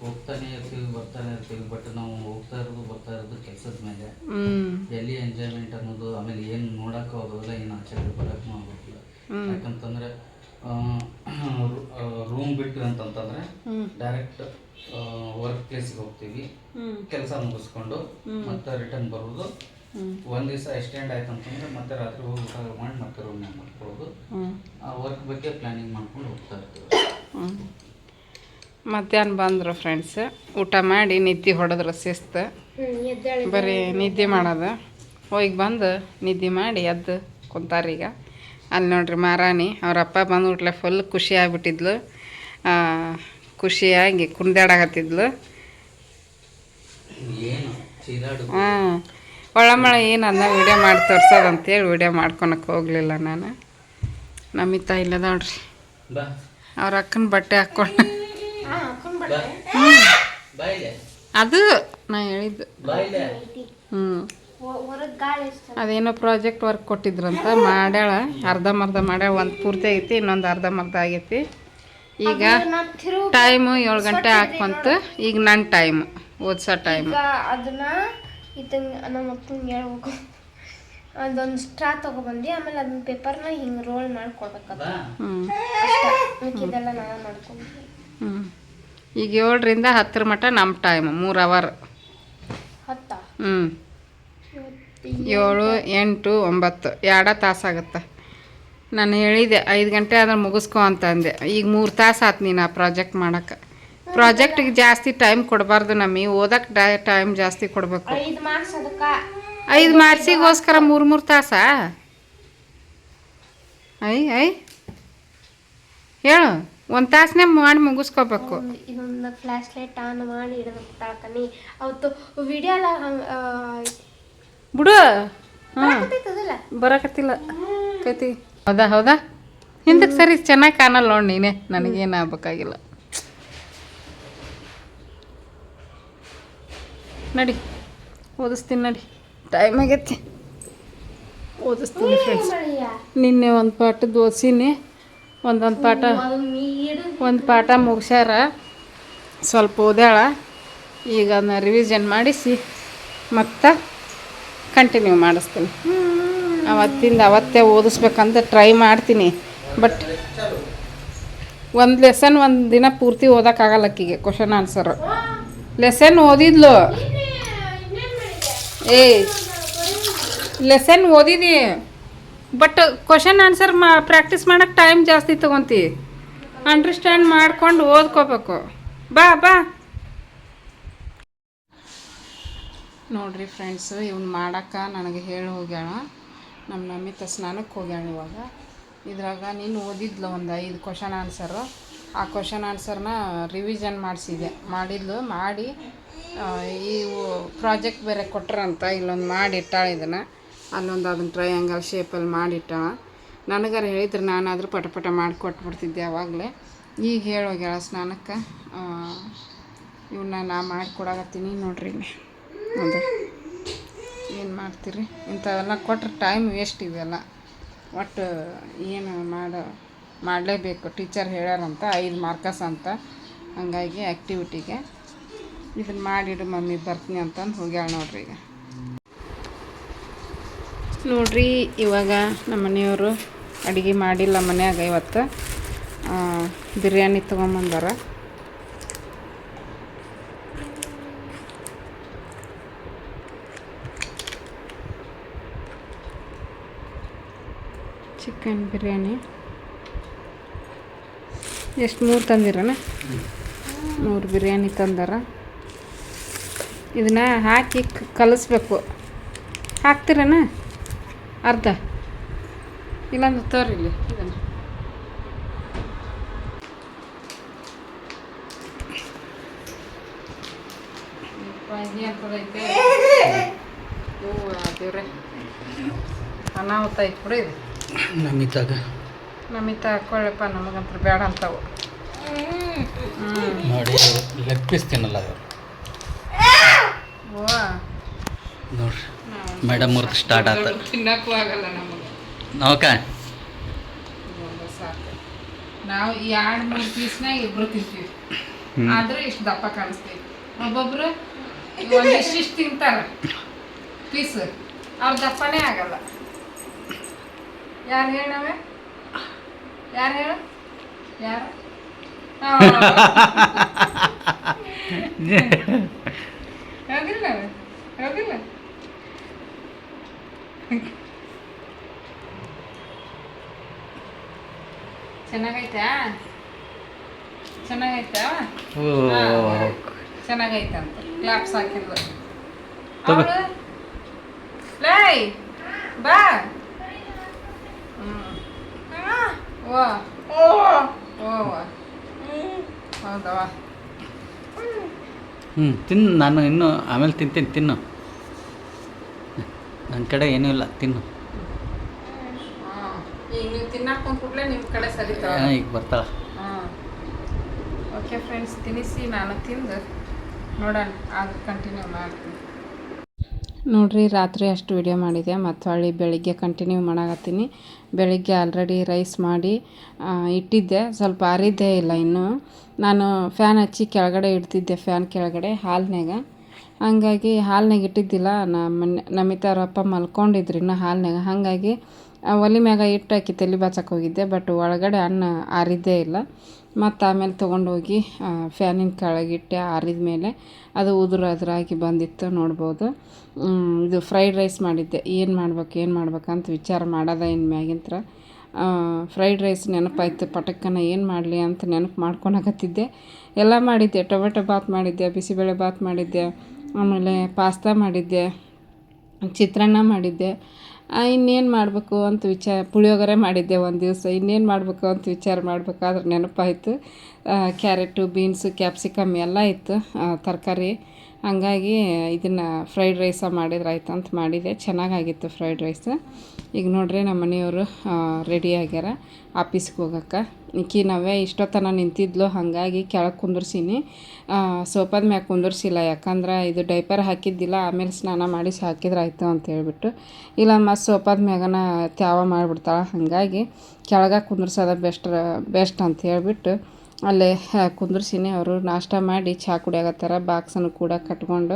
S2: ಹೋಗ್ತಾನೆ ಇರ್ತೀವಿ ಬರ್ತಾನೆ ಇರ್ತೀವಿ, ಬಟ್ ನಾವು ಹೋಗ್ತಾ ಇರೋದು ಬರ್ತಾ ಇರೋದು ಕೆಲಸದ ಮೇಲೆ. ಎಲ್ಲಿ ಎಂಜಾಯ್ಮೆಂಟ್ ಅನ್ನೋದು, ಆಮೇಲೆ ಏನು ನೋಡಕ್ಕೆ ಹೋಗೋದಿಲ್ಲ, ಏನು ಆಚರಣೆ ಬರೋಕ್ಕೂ ಆಗೋದಿಲ್ಲ. ಯಾಕಂತಂದರೆ ರೂಮ್ ಬಿಟ್ಟು ಅಂತಂತಂದರೆ ಡೈರೆಕ್ಟ್ ವರ್ಕ್ ಪ್ಲೇಸ್ಗೆ ಹೋಗ್ತೀವಿ, ಕೆಲಸ ಮುಗಿಸ್ಕೊಂಡು ಮತ್ತೆ ರಿಟರ್ನ್ ಬರೋದು. ಒಂದು ದಿವಸ ಎಕ್ಸ್ಟೆಂಡ್ ಆಯ್ತು ಅಂತಂದರೆ ಮತ್ತೆ ರಾತ್ರಿ ಹೋಗಿ ಊಟ ಮಾಡಿ ಮತ್ತೆ ರೂಮ್ನಾಗ ಮಾಡ್ಕೊಳ್ಳೋದು. ಆ ವರ್ಕ್ ಬಗ್ಗೆ ಪ್ಲ್ಯಾನಿಂಗ್ ಮಾಡ್ಕೊಂಡು ಹೋಗ್ತಾ ಇರ್ತೀವಿ.
S1: ಮಧ್ಯಾಹ್ನ ಬಂದರು ಫ್ರೆಂಡ್ಸ್, ಊಟ ಮಾಡಿ ನಿದ್ದೆ ಹೊಡೆದ್ರು ಶಿಸ್ತು, ಬರೀ ನಿದ್ದೆ ಮಾಡೋದು. ಹೋಗಿ ಬಂದು ನಿದ್ದೆ ಮಾಡಿ ಎದ್ದು ಕುಂತಾರೀಗ. ಅಲ್ಲಿ ನೋಡ್ರಿ ಮಹಾರಾಣಿ ಅವ್ರ ಅಪ್ಪ ಬಂದ್ಬಿಟ್ಲೆ ಫುಲ್ ಖುಷಿ ಆಗಿಬಿಟ್ಟಿದ್ಲು, ಖುಷಿಯಾಗಿ ಕುಣ್ದಾಡಕತ್ತಿದ್ಲು. ಹಾಂ, ಒಳಮಳೆ ಏನು ಅದನ್ನ ವೀಡಿಯೋ ಮಾಡಿ ತೋರ್ಸೋದಂತೇಳಿ ವೀಡಿಯೋ ಮಾಡ್ಕೊಳಕ್ಕೆ ಹೋಗಲಿಲ್ಲ ನಾನು. ನಮ್ಮಿತ್ತ ಇಲ್ಲ ನೋಡ್ರಿ, ಅವ್ರ ಅಕ್ಕನ ಬಟ್ಟೆ ಹಾಕ್ಕೊಂಡು ಅದು ನಾ ಹೇಳಿದ್ದು. ಅದೇನೋ ಪ್ರಾಜೆಕ್ಟ್ ವರ್ಕ್ ಕೊಟ್ಟಿದ್ರಂತ, ಮಾಡ್ಯಾಳ, ಅರ್ಧಂಬರ್ಧ ಮಾಡ್ಯಾಳ. ಒಂದು ಪೂರ್ತಿ ಆಗೈತಿ, ಇನ್ನೊಂದು ಅರ್ಧಂಬರ್ಧ ಆಗೈತಿ. ಈಗ ಟೈಮು 7 ಗಂಟೆ ಹಾಕ್ಬಂತು. ಈಗ ನನ್ನ ಟೈಮು ಓದ್ಸೋ ಟೈಮು.
S3: ಅದನ್ನ ನಮ್ಮ ಅಪ್ಪಂಗೆ ಹೇಳ್ಬೇಕು, ಅದೊಂದು ಸ್ಟ್ರಾ ತೊಗೊಬಂದು ಆಮೇಲೆ ಅದನ್ನ ಪೇಪರ್ನ ಹಿಂಗೆ ರೋಲ್ ಮಾಡ್ಕೊಡ್ಬೇಕದ. ಇದೆಲ್ಲ ನಾನು ಮಾಡ್ಕೊಂಡ್ವಿ.
S1: ಈಗ 7ರಿಂದ 10 ಮಟ್ಟ ನಮ್ಮ ಟೈಮು 3 ಅವರ್. 7, 8, 9 2 ತಾಸಾಗುತ್ತೆ. ನಾನು ಹೇಳಿದೆ 5 ಗಂಟೆ ಆದ್ರೆ ಮುಗಿಸ್ಕೊ ಅಂತ ಅಂದೆ. ಈಗ 3 ತಾಸು ಆತು ನೀನು ಆ ಪ್ರಾಜೆಕ್ಟ್ ಮಾಡೋಕ್ಕೆ. ಪ್ರಾಜೆಕ್ಟಿಗೆ ಜಾಸ್ತಿ ಟೈಮ್ ಕೊಡಬಾರ್ದು, ನಮಗೆ ಓದಕ್ಕೆ ಟೈಮ್ ಜಾಸ್ತಿ ಕೊಡಬೇಕು. 5 ಮಾರ್ಕ್ಸಿಗೋಸ್ಕರ 3 ತಾಸಾ? ಹೇಳು, 1 ತಾಸನೇ ಮಾಡಿ ಮುಗಿಸ್ಕೋಬೇಕು.
S3: ಇದೊಂದು ಫ್ಲ್ಯಾಶ್ ಲೈಟ್ ಆನ್ ಮಾಡಿ ಇಡಬೇಕು ತಾಳ್ಕನಿ. ಅವತ್ತು ವಿಡಿಯೋ ಎಲ್ಲ
S1: ಬಿಡು. ಹಾಂ, ಬರಕತ್ತಿಲ್ಲ ಕೈತಿ. ಹೌದಾ ಹಿಂದಕ್ಕೆ ಸರಿ, ಚೆನ್ನಾಗಿ ಕಾಣಲ್ಲ ನೋಡಿ ನೀನೇ. ನನಗೇನು ಆಗ್ಬೇಕಾಗಿಲ್ಲ. ನಡಿ ಓದಿಸ್ತೀನಿ, ನಡಿ, ಟೈಮ್ ಆಗೈತಿ, ಓದಿಸ್ತೀನಿ ಫ್ರೆಂಡ್ಸ್. ನಿನ್ನೆ ಒಂದು ಪಾಠದ್ದು ಓದಿಸೀನಿ, ಒಂದೊಂದು ಪಾಠ ಮುಗಿಸ್ಯಾರ, ಸ್ವಲ್ಪ ಓದ್ಯಾಳ. ಈಗ ಅದನ್ನ ರಿವಿಷನ್ ಮಾಡಿಸಿ ಮತ್ತೆ ಕಂಟಿನ್ಯೂ ಮಾಡಿಸ್ತೀನಿ. ಅವತ್ತೇ ಓದಿಸ್ಬೇಕಂತ ಟ್ರೈ ಮಾಡ್ತೀನಿ. ಬಟ್ ಒಂದು ಲೆಸನ್ ಒಂದು ದಿನ ಪೂರ್ತಿ ಓದೋಕ್ಕಾಗಲ್ಲ ಆಕಿಗೆ. ಕ್ವಶನ್ ಆನ್ಸರು ಲೆಸನ್ ಓದಿದ್ಲು, ಲೆಸನ್ ಓದಿದಿ, ಬಟ್ ಕ್ವಶನ್ ಆನ್ಸರ್ ಪ್ರಾಕ್ಟೀಸ್ ಮಾಡೋಕ್ಕೆ ಟೈಮ್ ಜಾಸ್ತಿ ತೊಗೊತಿ. ಅಂಡರ್ಸ್ಟ್ಯಾಂಡ್ ಮಾಡ್ಕೊಂಡು ಓದ್ಕೋಬೇಕು. ಬಾ ನೋಡ್ರಿ ಫ್ರೆಂಡ್ಸು, ಇವ್ನು ಮಾಡೋಕ್ಕೆ ನನಗೆ ಹೇಳಿ ಹೋಗ್ಯಾಳ. ನಮ್ಮ ನಮಿತ ಸ್ನಾನಕ್ಕೆ ಹೋಗ್ಯಾಳ. ಇವಾಗ ಇದ್ರಾಗ ನೀನು ಓದಿದ್ಲು ಒಂದು 5 ಕ್ವಶನ್ ಆನ್ಸರು. ಆ ಕ್ವಶನ್ ಆನ್ಸರ್ನ ರಿವಿಷನ್ ಮಾಡಿದ್ಲು. ಮಾಡಿ ಈ ಪ್ರಾಜೆಕ್ಟ್ ಬೇರೆ ಕೊಟ್ರಂತ ಇಲ್ಲೊಂದು ಮಾಡಿಟ್ಟಾಳ. ಇದನ್ನು ಅಲ್ಲೊಂದು ಅದನ್ನು ಟ್ರಯಾಂಗಲ್ ಶೇಪಲ್ಲಿ ಮಾಡಿಟ್ಟಾಳ. ನನಗಾರ ಹೇಳಿದ್ರೆ ನಾನಾದರೂ ಪಟ ಮಾಡಿಕೊಟ್ಬಿಡ್ತಿದ್ದೆ ಆವಾಗಲೇ. ಈಗ ಹೇಳೋಗ್ಯಾಳ ಸ್ನಾನಕ್ಕೆ. ಇವನ್ನ ನಾ ಮಾಡಿಕೊಡಾಕತ್ತೀನಿ ನೋಡ್ರಿ. ಅದು ಏನು ಮಾಡ್ತೀರಿ, ಇಂಥವೆಲ್ಲ ಕೊಟ್ಟರೆ ಟೈಮ್ ವೇಸ್ಟ್. ಇವೆಲ್ಲ ಒಟ್ಟು ಏನು ಮಾಡಲೇಬೇಕು. ಟೀಚರ್ ಹೇಳ್ಯಾರಂತ 5 ಮಾರ್ಕಸ್ ಅಂತ. ಹಂಗಾಗಿ ಆ್ಯಕ್ಟಿವಿಟಿಗೆ ಇದನ್ನು ಮಾಡಿಡು ಮಮ್ಮಿ, ಬರ್ತೀನಿ ಅಂತಂದು ಹೋಗ್ಯಾಳ ನೋಡ್ರಿ. ಈಗ ನೋಡ್ರಿ, ಇವಾಗ ನಮ್ಮ ಮನೆಯವರು ಅಡುಗೆ ಮಾಡಿಲ್ಲ ಮನ್ಯಾಗ. ಇವತ್ತು ಬಿರಿಯಾನಿ ತೊಗೊಂಬಂದಾರ. ಚಿಕನ್ ಬಿರಿಯಾನಿ. ಎಷ್ಟು 3 ತಂದಿರನ? 3 ಬಿರಿಯಾನಿ ತಂದಾರ. ಇದನ್ನು ಹಾಕಿ ಕಲಿಸ್ಬೇಕು. ಹಾಕ್ತೀರನ ಅರ್ಧ? ಇಲ್ಲಾಂದ್ರೆ ತೋರಿಲ್ಲಿ ಇದನ್ನು. ಅಂತದೈತೆ ದೇವ್ರೆ, ಅನಾಹುತ ಐತೆ ಬಿಡು ಇದು. ನಮಿತ ಹಾಕೊಳ್ಳಪ್ಪ, ನಮಗಂತ ಬೇಡ ಅಂತವು.
S2: ನೋಡಿ ಲೆಗ್ ಪೀಸ್ ತಿನ್ನಲ್ಲ
S1: ಓ
S2: ನೋಡ್ರಿ, ಮೇಡಮ್ ಅವ್ರದ್ದು ಸ್ಟಾರ್ಟ್ ಆತ.
S1: ತಿನ್ನಕ್ಕೂ ಆಗಲ್ಲ ನಮಗೆ.
S2: ನೌಕ
S1: ಸಾಕು. ನಾವು 2-3 ಪೀಸ್ನಾಗ ಇಬ್ರು ತಿಂತೀವಿ, ಆದ್ರೆ ಇಷ್ಟು ದಪ್ಪ ಕಾಣಿಸ್ತೀವಿ. ಒಬ್ಬೊಬ್ರು ಒಂದಿಷ್ಟು ತಿಂತಾರೆ ಪೀಸ್, ಅವ್ರ ದಪ್ಪನೇ ಆಗಲ್ಲ. ಯಾರು ಹೇಳವೆ? ಯಾರು ಹೇಳು? ಯಾರು? ಹೋಗಿಲ್ಲ ಹೋಗಿಲ್ಲ. ಚೆನ್ನಾಗೈತಾ? ಚೆನ್ನಾಗೈತಾ? ಚೆನ್ನಾಗೈತಂತ ಕ್ಲಾಪ್ಸ್ ಹಾಕಿದ್ರು. ಅವಳು ಲೈ ಬಾ. ಓ ಹೌದವ.
S2: ತಿನ್ನು, ನಾನು ಇನ್ನು ಆಮೇಲೆ ತಿಂತೀನಿ, ತಿನ್ನು. ನನ್ನ ಕಡೆ ಏನೂ ಇಲ್ಲ, ತಿನ್ನು.
S1: ಈಗ ನೀವು ತಿನ್ನಕ್ಕೆ ಕೂಡಲೇ ನಿಮ್ಮ ಕಡೆ ಸರಿತಾವ.
S2: ಈಗ ಬರ್ತಾಳ.
S1: ಓಕೆ ಫ್ರೆಂಡ್ಸ್, ತಿನ್ನಿಸಿ ನಾನು ತಿಂದು ನೋಡೋಣ, ಆದ್ರೆ ಕಂಟಿನ್ಯೂ ಮಾಡ್ತೀನಿ. ನೋಡಿರಿ, ರಾತ್ರಿ ಅಷ್ಟು ವಿಡಿಯೋ ಮಾಡಿದೆ, ಮತ್ತು ಹೊಳ್ಳಿ ಬೆಳಿಗ್ಗೆ ಕಂಟಿನ್ಯೂ ಮಾಡಾಕತ್ತೀನಿ. ಬೆಳಿಗ್ಗೆ ಆಲ್ರೆಡಿ ರೈಸ್ ಮಾಡಿ ಇಟ್ಟಿದ್ದೆ, ಸ್ವಲ್ಪ ಆರಿದ್ದೇ ಇಲ್ಲ ಇನ್ನೂ. ನಾನು ಫ್ಯಾನ್ ಹಚ್ಚಿ ಕೆಳಗಡೆ ಇಡ್ತಿದ್ದೆ, ಫ್ಯಾನ್ ಕೆಳಗಡೆ ಹಾಲ್ನಾಗ. ಹಾಗಾಗಿ ಹಾಲ್ನಾಗ ಇಟ್ಟಿದ್ದಿಲ್ಲ, ನಮಿತಾರಪ್ಪ ಮಲ್ಕೊಂಡಿದ್ರು ಇನ್ನು ಹಾಲ್ನಾಗ. ಹಾಗಾಗಿ ಒಲೆ ಮ್ಯಾಗ ಇಟ್ಟು ಹಾಕಿ ತಲೆ ಬಾಚಕ್ಕೆ ಹೋಗಿದ್ದೆ, ಬಟ್ ಒಳಗಡೆ ಅನ್ನ ಆರಿದ್ದೇ ಇಲ್ಲ. ಮತ್ತು ಆಮೇಲೆ ತೊಗೊಂಡೋಗಿ ಫ್ಯಾನಿನ ಕೆಳಗಿಟ್ಟೆ. ಆರಿದ ಮೇಲೆ ಅದು ಉದುರಾಗಿ ಬಂದಿತ್ತು, ನೋಡ್ಬೋದು. ಇದು ಫ್ರೈಡ್ ರೈಸ್ ಮಾಡಿದ್ದೆ. ಏನು ಮಾಡ್ಬೇಕಂತ ವಿಚಾರ ಮಾಡೋದ ಇನ್ನು ಮ್ಯಾಗಿಂತ್ರ. ಫ್ರೈಡ್ ರೈಸ್ ನೆನಪಾಯ್ತು, ಪಟಕ್ಕನ ಏನು ಮಾಡಲಿ ಅಂತ ನೆನಪು ಮಾಡ್ಕೊಳಕತ್ತಿದ್ದೆ. ಎಲ್ಲ ಮಾಡಿದ್ದೆ, ಟೊಮೆಟೊ ಬಾತ್ ಮಾಡಿದ್ದೆ, ಬಿಸಿಬೇಳೆ ಬಾತ್ ಮಾಡಿದ್ದೆ, ಆಮೇಲೆ ಪಾಸ್ತಾ ಮಾಡಿದ್ದೆ, ಚಿತ್ರಾನ್ನ ಮಾಡಿದ್ದೆ. ಇನ್ನೇನು ಮಾಡಬೇಕು ಅಂತ ಪುಳಿಯೋಗರೆ ಮಾಡಿದ್ದೆ ಒಂದು ದಿವಸ. ಇನ್ನೇನು ಮಾಡಬೇಕು ಅಂತ ವಿಚಾರ ಮಾಡಬೇಕಾದ್ರೆ ನೆನಪಾಯಿತು, ಕ್ಯಾರೆಟು, ಬೀನ್ಸು, ಕ್ಯಾಪ್ಸಿಕಮ್ ಎಲ್ಲ ಇತ್ತು ತರಕಾರಿ. ಹಾಗಾಗಿ ಇದನ್ನು ಫ್ರೈಡ್ ರೈಸ ಮಾಡಿದ್ರಾಯ್ತು ಅಂತ ಮಾಡಿದೆ. ಚೆನ್ನಾಗಾಗಿತ್ತು ಫ್ರೈಡ್ ರೈಸ್. ಈಗ ನೋಡ್ರಿ, ನಮ್ಮ ಮನೆಯವರು ರೆಡಿ ಆಗ್ಯಾರ ಆಫೀಸ್ಗೆ ಹೋಗೋಕ್ಕೆ. ಈಕಿ ನಾವೇ ಇಷ್ಟೊತ್ತನ ನಿಂತಿದ್ಲು, ಹಾಗಾಗಿ ಕೆಳಗೆ ಕುಂದರ್ಸೀನಿ. ಸೋಫಾದ ಮ್ಯಾಗ ಕುಂದರ್ಸಿಲ್ಲ, ಯಾಕಂದ್ರೆ ಇದು ಡೈಪರ್ ಹಾಕಿದ್ದಿಲ್ಲ, ಆಮೇಲೆ ಸ್ನಾನ ಮಾಡಿಸಿ ಹಾಕಿದ್ರಾಯ್ತು ಅಂತ ಹೇಳ್ಬಿಟ್ಟು. ಇಲ್ಲ ಮತ್ತು ಸೋಫಾದ ಮ್ಯಾಗನ ತ್ಯಾವ ಮಾಡಿಬಿಡ್ತಾಳೆ, ಹಾಗಾಗಿ ಕೆಳಗೆ ಕುಂದರ್ಸೋದ ಬೆಸ್ಟ್ ಅಂತ ಹೇಳ್ಬಿಟ್ಟು ಅಲ್ಲೇ ಕುಂದರ್ಸಿನಿ. ಅವರು ನಾಷ್ಟ ಮಾಡಿ ಚಹಾ ಕುಡಿಯಾಕತ್ತಾರ, ಬಾಕ್ಸನ್ನು ಕೂಡ ಕಟ್ಕೊಂಡು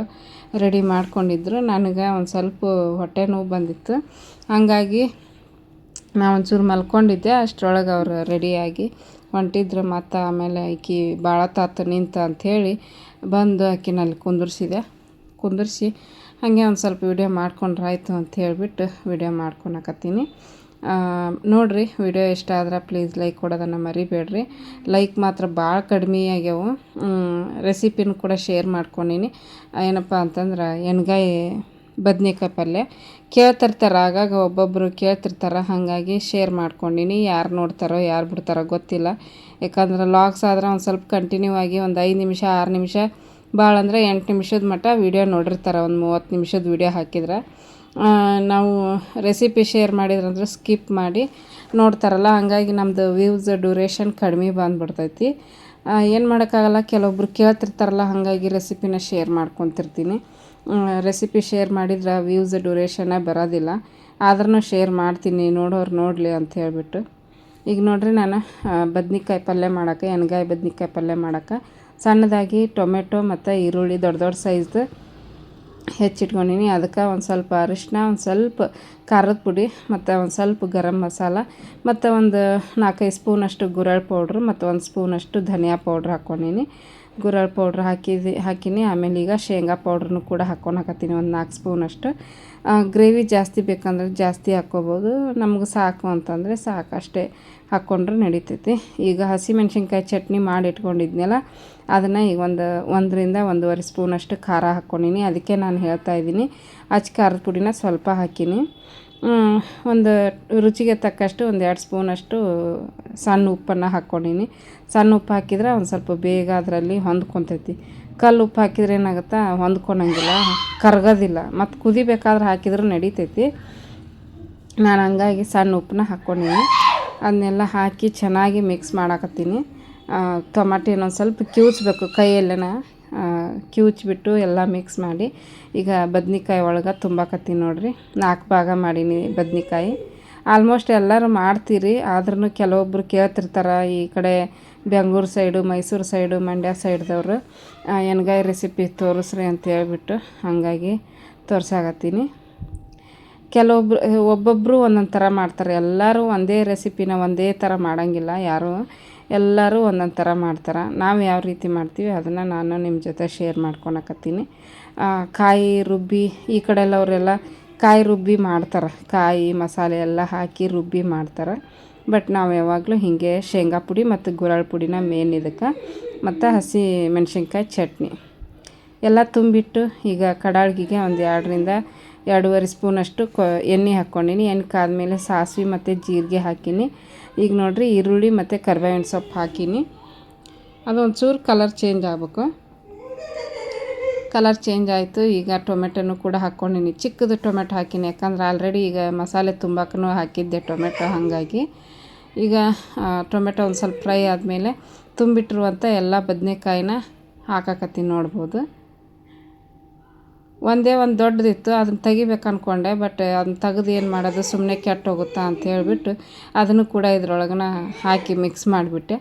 S1: ರೆಡಿ ಮಾಡ್ಕೊಂಡಿದ್ರು. ನನಗೆ ಒಂದು ಸ್ವಲ್ಪ ಹೊಟ್ಟೆ ನೋವು ಬಂದಿತ್ತು, ಹಾಗಾಗಿ ನಾನು ಒಂಚೂರು ಮಲ್ಕೊಂಡಿದ್ದೆ. ಅಷ್ಟರೊಳಗೆ ಅವರು ರೆಡಿಯಾಗಿ ಹೊಂಟಿದ್ರು. ಮತ್ತು ಆಮೇಲೆ ಆಕಿ ಭಾಳ ತಾತು ನಿಂತ ಅಂಥೇಳಿ ಬಂದು ಆಕಿನಲ್ಲಿ ಕುಂದರ್ಸಿ ಹಾಗೆ ಒಂದು ಸ್ವಲ್ಪ ವಿಡಿಯೋ ಮಾಡ್ಕೊಂಡ್ರಾಯ್ತು ಅಂತ ಹೇಳ್ಬಿಟ್ಟು ವಿಡಿಯೋ ಮಾಡ್ಕೊಳಕತ್ತೀನಿ. ನೋಡಿರಿ, ವಿಡಿಯೋ ಇಷ್ಟ ಆದ್ರೆ ಪ್ಲೀಸ್ ಲೈಕ್ ಕೊಡೋದನ್ನು ಮರಿಬೇಡ್ರಿ. ಲೈಕ್ ಮಾತ್ರ ಭಾಳ ಕಡಿಮೆ ಆಗ್ಯಾವು. ರೆಸಿಪಿನೂ ಕೂಡ ಶೇರ್ ಮಾಡ್ಕೊಂಡೀನಿ. ಏನಪ್ಪ ಅಂತಂದ್ರೆ ಎಣ್ಗಾಯಿ ಬದ್ನೆಕಾಯಿ ಪಲ್ಯ ಕೇಳ್ತಿರ್ತಾರೆ, ಆಗಾಗ ಒಬ್ಬೊಬ್ಬರು ಕೇಳ್ತಿರ್ತಾರೆ, ಹಾಗಾಗಿ ಶೇರ್ ಮಾಡ್ಕೊಂಡೀನಿ. ಯಾರು ನೋಡ್ತಾರೋ ಯಾರು ಬಿಡ್ತಾರೋ ಗೊತ್ತಿಲ್ಲ, ಯಾಕಂದ್ರೆ ಲಾಗ್ಸ್ ಆದ್ರೆ ಒಂದು ಸ್ವಲ್ಪ ಕಂಟಿನ್ಯೂ ಆಗಿ ಒಂದು 5 ನಿಮಿಷ 6 ನಿಮಿಷ, ಭಾಳ ಅಂದರೆ 8 ನಿಮಿಷದ ಮಟ್ಟ ವೀಡಿಯೋ ನೋಡಿರ್ತಾರೆ. ಒಂದು 30 ನಿಮಿಷದ ವೀಡಿಯೋ ಹಾಕಿದ್ರೆ ನಾವು ರೆಸಿಪಿ ಶೇರ್ ಮಾಡಿದ್ರಂದ್ರೆ ಸ್ಕಿಪ್ ಮಾಡಿ ನೋಡ್ತಾರಲ್ಲ, ಹಾಗಾಗಿ ನಮ್ಮದು ವ್ಯೂಸ್ ಡ್ಯೂರೇಷನ್ ಕಡಿಮೆ ಬಂದುಬಿಡ್ತೈತಿ. ಏನು ಮಾಡೋಕ್ಕಾಗಲ್ಲ, ಕೆಲವೊಬ್ರು ಕೇಳ್ತಿರ್ತಾರಲ್ಲ, ಹಾಗಾಗಿ ರೆಸಿಪಿನ ಶೇರ್ ಮಾಡ್ಕೊತಿರ್ತೀನಿ. ರೆಸಿಪಿ ಶೇರ್ ಮಾಡಿದ್ರೆ ವ್ಯೂಸ್ ಡ್ಯೂರೇಷನ್ನ ಬರೋದಿಲ್ಲ, ಆದ್ರೂ ಶೇರ್ ಮಾಡ್ತೀನಿ, ನೋಡೋರು ನೋಡಲಿ ಅಂತ ಹೇಳ್ಬಿಟ್ಟು. ಈಗ ನೋಡ್ರಿ, ನಾನು ಬದ್ನಿಕಾಯಿ ಪಲ್ಯ ಮಾಡೋಕ್ಕೆ, ಎಣ್ಗಾಯಿ ಬದ್ನಿಕಾಯಿ ಪಲ್ಯ ಮಾಡೋಕ್ಕೆ ಸಣ್ಣದಾಗಿ ಟೊಮೆಟೊ ಮತ್ತು ಈರುಳ್ಳಿ ದೊಡ್ಡ ಸೈಜ್ದು ಹೆಚ್ಚಿಟ್ಕೊಂಡೀನಿ. ಅದಕ್ಕೆ ಒಂದು ಸ್ವಲ್ಪ ಅರಿಶಿನ, ಒಂದು ಸ್ವಲ್ಪ ಖಾರದ ಪುಡಿ, ಮತ್ತು ಒಂದು ಸ್ವಲ್ಪ ಗರಂ ಮಸಾಲ, ಮತ್ತು ಒಂದು 4-5 ಸ್ಪೂನಷ್ಟು ಗುರಳ್ ಪೌಡ್ರು, ಮತ್ತು 1 ಸ್ಪೂನಷ್ಟು ಧನಿಯಾ ಪೌಡ್ರ್ ಹಾಕ್ಕೊಂಡೀನಿ. ಗುರಳ್ ಪೌಡ್ರ್ ಹಾಕಿನಿ. ಆಮೇಲೆ ಈಗ ಶೇಂಗಾ ಪೌಡ್ರನ್ನು ಕೂಡ ಹಾಕ್ಕೊಳಕತ್ತೀನಿ, ಒಂದು 4 ಸ್ಪೂನಷ್ಟು. ಗ್ರೇವಿ ಜಾಸ್ತಿ ಬೇಕಂದ್ರೆ ಜಾಸ್ತಿ ಹಾಕ್ಕೋಬೋದು, ನಮ್ಗೆ ಸಾಕು ಅಂತಂದರೆ ಸಾಕು, ಅಷ್ಟೇ ಹಾಕ್ಕೊಂಡ್ರೆ ನಡಿತೈತಿ. ಈಗ ಹಸಿಮೆಣ್ಸಿನ್ಕಾಯಿ ಚಟ್ನಿ ಮಾಡಿ ಇಟ್ಕೊಂಡಿದ್ನಲ್ಲ, ಅದನ್ನು ಈಗ 1ರಿಂದ 1.5 ಸ್ಪೂನಷ್ಟು ಖಾರ ಹಾಕ್ಕೊಂಡೀನಿ. ಅದಕ್ಕೆ ನಾನು ಹೇಳ್ತಾಯಿದ್ದೀನಿ, ಖಾರದ ಪುಡಿನ ಸ್ವಲ್ಪ ಹಾಕೀನಿ. ಒಂದು ರುಚಿಗೆ ತಕ್ಕಷ್ಟು 1-2 ಸ್ಪೂನಷ್ಟು ಸಣ್ಣ ಉಪ್ಪನ್ನು ಹಾಕ್ಕೊಂಡೀನಿ. ಸಣ್ಣ ಉಪ್ಪು ಹಾಕಿದ್ರೆ ಒಂದು ಸ್ವಲ್ಪ ಬೇಗ ಅದರಲ್ಲಿ ಹೊಂದ್ಕೊತೈತಿ. ಕಲ್ಲು ಉಪ್ಪು ಹಾಕಿದ್ರೆ ಏನಾಗುತ್ತಾ, ಹೊಂದ್ಕೊಳಂಗಿಲ್ಲ, ಕರಗೋದಿಲ್ಲ. ಮತ್ತು ಕುದಿಬೇಕಾದ್ರೆ ಹಾಕಿದ್ರೂ ನಡಿತೈತಿ. ನಾನು ಹಂಗಾಗಿ ಸಣ್ಣ ಉಪ್ಪನ್ನ ಹಾಕ್ಕೊಂಡೀನಿ. ಅದನ್ನೆಲ್ಲ ಹಾಕಿ ಚೆನ್ನಾಗಿ ಮಿಕ್ಸ್ ಮಾಡಾಕತ್ತೀನಿ. ಟೊಮಾಟಿನ ಒಂದು ಸ್ವಲ್ಪ ಕಿವುಚ್ಬೇಕು, ಕೈಯಲ್ಲೆನ ಕಿವುಚ್ಬಿಟ್ಟು ಎಲ್ಲ ಮಿಕ್ಸ್ ಮಾಡಿ ಈಗ ಬದ್ನಿಕಾಯಿ ಒಳಗೆ ತುಂಬಾಕತ್ತೀನಿ ನೋಡಿರಿ. 4 ಭಾಗ ಮಾಡೀನಿ ಬದ್ನಿಕಾಯಿ. ಆಲ್ಮೋಸ್ಟ್ ಎಲ್ಲರೂ ಮಾಡ್ತೀರಿ, ಆದ್ರೂ ಕೆಲವೊಬ್ಬರು ಕೇಳ್ತಿರ್ತಾರೆ ಈ ಕಡೆ ಬೆಂಗಳೂರು ಸೈಡು, ಮೈಸೂರು ಸೈಡು, ಮಂಡ್ಯ ಸೈಡ್ದವರು ಎಣ್ಗಾಯಿ ರೆಸಿಪಿ ತೋರಿಸ್ರಿ ಅಂತ ಹೇಳ್ಬಿಟ್ಟು ಹಾಗಾಗಿ ತೋರ್ಸಾಕತ್ತೀನಿ. ಒಬ್ಬೊಬ್ಬರು ಒಂದೊಂದು ಥರ ಮಾಡ್ತಾರೆ. ಎಲ್ಲರೂ ಒಂದೇ ರೆಸಿಪಿನ ಒಂದೇ ಥರ ಮಾಡೋಂಗಿಲ್ಲ ಯಾರು, ಎಲ್ಲರೂ ಒಂದೊಂದು ಥರ ಮಾಡ್ತಾರೆ. ನಾವು ಯಾವ ರೀತಿ ಮಾಡ್ತೀವಿ ಅದನ್ನು ನಾನು ನಿಮ್ಮ ಜೊತೆ ಶೇರ್ ಮಾಡ್ಕೊಳಕತ್ತೀನಿ. ಕಾಯಿ ರುಬ್ಬಿ ಈ ಕಡೆಲ್ಲ ಅವರೆಲ್ಲ ಕಾಯಿ ರುಬ್ಬಿ ಮಾಡ್ತಾರೆ, ಕಾಯಿ ಮಸಾಲೆ ಎಲ್ಲ ಹಾಕಿ ರುಬ್ಬಿ ಮಾಡ್ತಾರೆ. ಬಟ್ ನಾವು ಯಾವಾಗಲೂ ಹೀಗೆ ಶೇಂಗಾ ಪುಡಿ ಮತ್ತು ಗುರಾಳ್ ಪುಡಿನ ಮೇನ್ ಇದಕ್ಕೆ, ಮತ್ತು ಹಸಿ ಮೆಣಸಿನ್ಕಾಯಿ ಚಟ್ನಿ ಎಲ್ಲ ತುಂಬಿಟ್ಟು ಈಗ ಕಡಾಳಿಗೆ ಒಂದು 2-2.5 ಸ್ಪೂನಷ್ಟು ಎಣ್ಣೆ ಹಾಕ್ಕೊಂಡಿನಿ. ಎಣ್ಣೆ ಕಾದ್ಮೇಲೆ ಸಾಸಿವೆ ಮತ್ತು ಜೀರಿಗೆ ಹಾಕೀನಿ. ಈಗ ನೋಡಿರಿ ಈರುಳ್ಳಿ ಮತ್ತು ಕರಿಬೇವಿನ ಸೊಪ್ಪು ಹಾಕೀನಿ. ಅದೊಂದು ಚೂರು ಕಲರ್ ಚೇಂಜ್ ಆಗಬೇಕು. ಕಲರ್ ಚೇಂಜ್ ಆಯಿತು. ಈಗ ಟೊಮೆಟೊನು ಕೂಡ ಹಾಕ್ಕೊಂಡಿನಿ, ಚಿಕ್ಕದು ಟೊಮೆಟೊ ಹಾಕೀನಿ, ಯಾಕಂದ್ರೆ ಆಲ್ರೆಡಿ ಈಗ ಮಸಾಲೆ ತುಂಬಕ್ಕೂ ಹಾಕಿದ್ದೆ ಟೊಮೆಟೊ. ಹಾಗಾಗಿ ಈಗ ಟೊಮೆಟೊ ಒಂದು ಸ್ವಲ್ಪ ಫ್ರೈ ಆದಮೇಲೆ ತುಂಬಿಟ್ಟಿರುವಂಥ ಎಲ್ಲ ಬದನೆಕಾಯಿನ ಹಾಕಕತ್ತೀನಿ. ನೋಡ್ಬೋದು ಒಂದೇ ಒಂದು ದೊಡ್ಡದಿತ್ತು, ಅದನ್ನು ತೆಗಿಬೇಕು ಅಂದ್ಕೊಂಡೆ. ಬಟ್ ಅದನ್ನ ತೆಗೆದು ಏನು ಮಾಡೋದು, ಸುಮ್ಮನೆ ಕೆಟ್ಟು ಹೋಗುತ್ತಾ ಅಂತ ಹೇಳಿಬಿಟ್ಟು ಅದನ್ನು ಕೂಡ ಇದ್ರೊಳಗನ ಹಾಕಿ ಮಿಕ್ಸ್ ಮಾಡಿಬಿಟ್ಟೆ.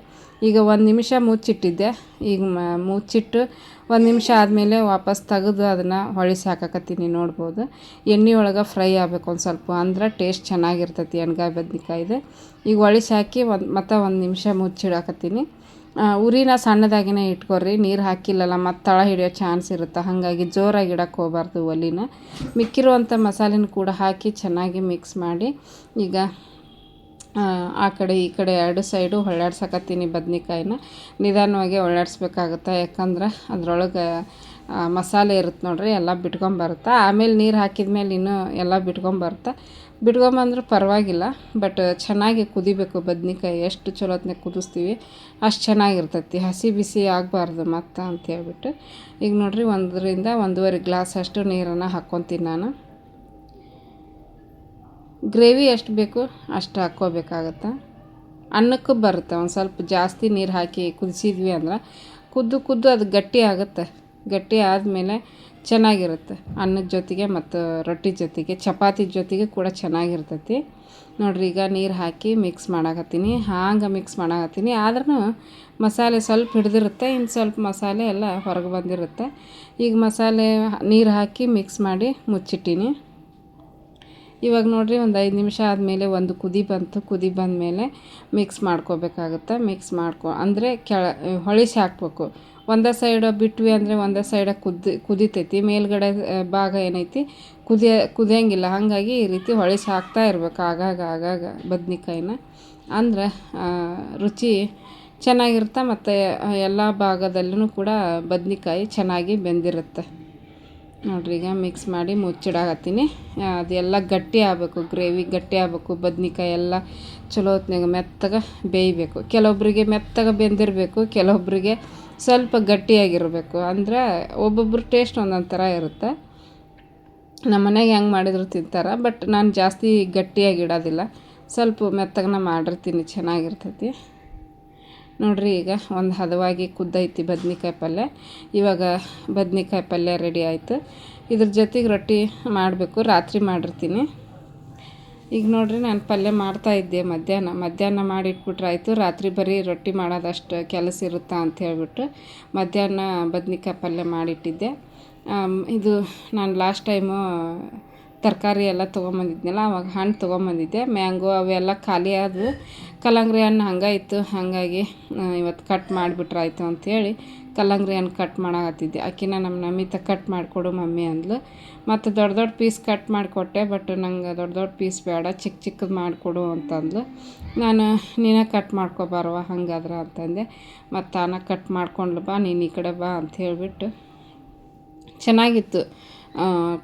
S1: ಈಗ 1 ನಿಮಿಷ ಮುಚ್ಚಿಟ್ಟಿದ್ದೆ. ಈಗ ಮುಚ್ಚಿಟ್ಟು 1 ನಿಮಿಷ ಆದಮೇಲೆ ವಾಪಸ್ ತೆಗೆದು ಅದನ್ನು ಹೊಳಿಸಿ ಹಾಕಕತ್ತೀನಿ. ನೋಡ್ಬೋದು ಎಣ್ಣೆ ಒಳಗೆ ಫ್ರೈ ಆಗಬೇಕು ಒಂದು ಸ್ವಲ್ಪ, ಅಂದ್ರೆ ಟೇಸ್ಟ್ ಚೆನ್ನಾಗಿರ್ತೈತಿ ಎಣ್ಗಾಯಿ ಬದ್ನಿಕಾಯಿದು. ಈಗ ಹೊಳಿಸಿ ಹಾಕಿ ಮತ್ತೆ 1 ನಿಮಿಷ ಮುಚ್ಚಿಡಾಕತ್ತೀನಿ. ಉರಿನ ಸಣ್ಣದಾಗಿನೇ ಇಟ್ಕೊರಿ, ನೀರು ಹಾಕಿಲ್ಲಲ್ಲ ಮತ್ತು ತಳ ಹಿಡಿಯೋ ಚಾನ್ಸ್ ಇರುತ್ತೆ. ಹಾಗಾಗಿ ಜೋರಾಗಿ ಇಡಕ್ಕೆ ಹೋಗಬಾರ್ದು ಒಲಿನ. ಮಿಕ್ಕಿರುವಂಥ ಮಸಾಲೆನೂ ಕೂಡ ಹಾಕಿ ಚೆನ್ನಾಗಿ ಮಿಕ್ಸ್ ಮಾಡಿ ಈಗ ಆ ಕಡೆ ಈ ಕಡೆ 2 ಸೈಡು ಹೊಳ್ಳಾಡ್ಸಕತ್ತೀನಿ. ಬದ್ನಿಕಾಯಿನ ನಿಧಾನವಾಗಿ ಹೊಳ್ಳಾಡ್ಸ್ಬೇಕಾಗುತ್ತೆ, ಯಾಕಂದ್ರೆ ಅದ್ರೊಳಗೆ ಮಸಾಲೆ ಇರುತ್ತೆ ನೋಡ್ರಿ, ಎಲ್ಲ ಬಿಟ್ಕೊಂಬರುತ್ತೆ. ಆಮೇಲೆ ನೀರು ಹಾಕಿದ್ಮೇಲೆ ಇನ್ನೂ ಎಲ್ಲ ಬಿಟ್ಕೊಂಬಂದ್ರೆ ಪರವಾಗಿಲ್ಲ. ಬಟ್ ಚೆನ್ನಾಗಿ ಕುದಿಬೇಕು ಬದ್ನಿಕಾಯಿ. ಎಷ್ಟು ಚಲೋತ್ನಾಗ ಕುದಿಸ್ತೀವಿ ಅಷ್ಟು ಚೆನ್ನಾಗಿರ್ತೈತಿ, ಹಸಿ ಬಿಸಿ ಆಗಬಾರ್ದು ಮತ್ತು ಅಂತೇಳ್ಬಿಟ್ಟು. ಈಗ ನೋಡಿರಿ 1-1.5 ಗ್ಲಾಸ್ ಅಷ್ಟು ನೀರನ್ನು ಹಾಕ್ಕೊತೀನಿ ನಾನು. ಗ್ರೇವಿ ಎಷ್ಟು ಬೇಕು ಅಷ್ಟು ಹಾಕ್ಕೋಬೇಕಾಗತ್ತೆ. ಅನ್ನಕ್ಕೂ ಬರುತ್ತೆ. ಒಂದು ಸ್ವಲ್ಪ ಜಾಸ್ತಿ ನೀರು ಹಾಕಿ ಕುದಿಸಿದ್ವಿ ಅಂದ್ರೆ ಕುದ್ದು ಅದು ಗಟ್ಟಿ ಆಗುತ್ತೆ. ಗಟ್ಟಿ ಆದಮೇಲೆ ಚೆನ್ನಾಗಿರುತ್ತೆ ಅನ್ನದ ಜೊತೆಗೆ ಮತ್ತು ರೊಟ್ಟಿ ಜೊತೆಗೆ, ಚಪಾತಿ ಜೊತೆಗೆ ಕೂಡ ಚೆನ್ನಾಗಿರ್ತೈತಿ. ನೋಡಿರಿ ಈಗ ನೀರು ಹಾಕಿ ಮಿಕ್ಸ್ ಮಾಡಾಕತ್ತೀನಿ. ಮಿಕ್ಸ್ ಮಾಡಾಕತ್ತೀನಿ. ಆದ್ರೂ ಮಸಾಲೆ ಸ್ವಲ್ಪ ಹಿಡಿದಿರುತ್ತೆ, ಇನ್ನು ಸ್ವಲ್ಪ ಮಸಾಲೆ ಎಲ್ಲ ಹೊರಗೆ ಬಂದಿರುತ್ತೆ. ಈಗ ಮಸಾಲೆ ನೀರು ಹಾಕಿ ಮಿಕ್ಸ್ ಮಾಡಿ ಮುಚ್ಚಿಟ್ಟೀನಿ. ಇವಾಗ ನೋಡಿರಿ ಒಂದು 5 ನಿಮಿಷ ಆದಮೇಲೆ ಒಂದು ಕುದಿ ಬಂತು. ಕುದಿ ಬಂದಮೇಲೆ ಮಿಕ್ಸ್ ಮಾಡ್ಕೋಬೇಕಾಗುತ್ತೆ. ಮಿಕ್ಸ್ ಅಂದರೆ ಹೊಳಿಸಿ ಹಾಕಬೇಕು. ಒಂದೇ ಸೈಡ್ ಬಿಟ್ವಿ ಅಂದರೆ ಒಂದೇ ಸೈಡ ಕುದಿತೈತಿ, ಮೇಲ್ಗಡೆ ಭಾಗ ಏನೈತಿ ಕುದಿಯಂಗಿಲ್ಲ. ಹಾಗಾಗಿ ಈ ರೀತಿ ಹೊಳಿಸಿ ಹಾಕ್ತಾ ಇರ್ಬೇಕು ಆಗಾಗ ಬದ್ನಿಕಾಯಿನ, ಅಂದ್ರೆ ರುಚಿ ಚೆನ್ನಾಗಿರುತ್ತೆ. ಮತ್ತು ಎಲ್ಲ ಭಾಗದಲ್ಲೂ ಕೂಡ ಬದ್ನಿಕಾಯಿ ಚೆನ್ನಾಗಿ ಬೆಂದಿರುತ್ತೆ. ನೋಡಿರಿ ಈಗ ಮಿಕ್ಸ್ ಮಾಡಿ ಮುಚ್ಚಿಡಾಕತ್ತೀನಿ. ಅದೆಲ್ಲ ಗಟ್ಟಿ ಆಗಬೇಕು, ಗ್ರೇವಿ ಗಟ್ಟಿ ಆಗಬೇಕು. ಬದ್ನಿಕಾಯಿ ಎಲ್ಲ ಚಲೋ ಹೊತ್ನಾಗ ಮೆತ್ತಗೆ ಬೇಯಬೇಕು. ಕೆಲವೊಬ್ಬರಿಗೆ ಮೆತ್ತಗೆ ಬೆಂದಿರಬೇಕು, ಕೆಲವೊಬ್ಬರಿಗೆ ಸ್ವಲ್ಪ ಗಟ್ಟಿಯಾಗಿರಬೇಕು. ಅಂದ್ರೆ ಒಬ್ಬೊಬ್ರು ಟೇಸ್ಟ್ ಒಂದೊಂದು ಥರ ಇರುತ್ತೆ. ನಮ್ಮ ಮನೆಗೆ ಹೆಂಗೆ ಮಾಡಿದ್ರು ತಿಂತಾರೆ. ಬಟ್ ನಾನು ಜಾಸ್ತಿ ಗಟ್ಟಿಯಾಗಿ ಇಡೋದಿಲ್ಲ, ಸ್ವಲ್ಪ ಮೆತ್ತಗನ ಮಾಡಿರ್ತೀನಿ, ಚೆನ್ನಾಗಿರ್ತೈತಿ. ನೋಡಿರಿ ಈಗ ಒಂದು ಹದವಾಗಿ ಕುದ್ದೈತಿ ಬದ್ನಿಕಾಯಿ ಪಲ್ಯ. ಇವಾಗ ಬದ್ನಿಕಾಯಿ ಪಲ್ಯ ರೆಡಿ ಆಯಿತು. ಇದ್ರ ಜೊತೆಗೆ ರೊಟ್ಟಿ ಮಾಡಬೇಕು, ರಾತ್ರಿ ಮಾಡಿರ್ತೀನಿ. ಈಗ ನೋಡಿರಿ ನಾನು ಪಲ್ಯ ಮಾಡ್ತಾಯಿದ್ದೆ ಮಧ್ಯಾಹ್ನ ಮಾಡಿಟ್ಬಿಟ್ರೆ ಆಯಿತು. ರಾತ್ರಿ ಬರೀ ರೊಟ್ಟಿ ಮಾಡೋದಷ್ಟು ಕೆಲಸ ಇರುತ್ತಾ ಅಂತ ಹೇಳ್ಬಿಟ್ಟು ಮಧ್ಯಾಹ್ನ ಬದ್ನಿಕಾಯಿ ಪಲ್ಯ ಮಾಡಿಟ್ಟಿದ್ದೆ. ಇದು ನಾನು ಲಾಸ್ಟ್ ಟೈಮು ತರಕಾರಿ ಎಲ್ಲ ತೊಗೊಂಬಂದಿದ್ನಲ್ಲ, ಅವಾಗ ಹಣ್ಣು ತೊಗೊಂಬಂದಿದ್ದೆ. ಮ್ಯಾಂಗೋ ಅವೆಲ್ಲ ಖಾಲಿ ಆದವು. ಕಲ್ಲಂಗಡಿ ಹಣ್ಣು ಹಂಗೆ ಇತ್ತು, ಹಾಗಾಗಿ ಇವತ್ತು ಕಟ್ ಮಾಡಿಬಿಟ್ರಾಯ್ತು ಅಂಥೇಳಿ ಕಲ್ಲಂಗಡಿ ಹಣ್ಣು ಕಟ್ ಮಾಡಾಕತ್ತಿದ್ದೆ. ಆಕಿನ ನಮ್ಮ ನಮಿತ ಕಟ್ ಮಾಡಿಕೊಡು ಮಮ್ಮಿ ಅಂದ್ಲು. ಮತ್ತು ದೊಡ್ಡ ಪೀಸ್ ಕಟ್ ಮಾಡಿಕೊಟ್ಟೆ. ಬಟ್ ನಂಗೆ ದೊಡ್ಡ ಪೀಸ್ ಬೇಡ, ಚಿಕ್ಕದು ಮಾಡಿಕೊಡು ಅಂತಂದ್ಲು. ನಾನು ನೀನೇ ಕಟ್ ಮಾಡ್ಕೊಬಾರವ ಹಂಗಾದ್ರೆ ಅಂತಂದೆ. ಮತ್ತು ತಾನ ಕಟ್ ಮಾಡ್ಕೊಂಡ್ಲು, ಬಾ ನೀನು ಈ ಕಡೆ ಬಾ ಅಂತ ಹೇಳಿಬಿಟ್ಟು. ಚೆನ್ನಾಗಿತ್ತು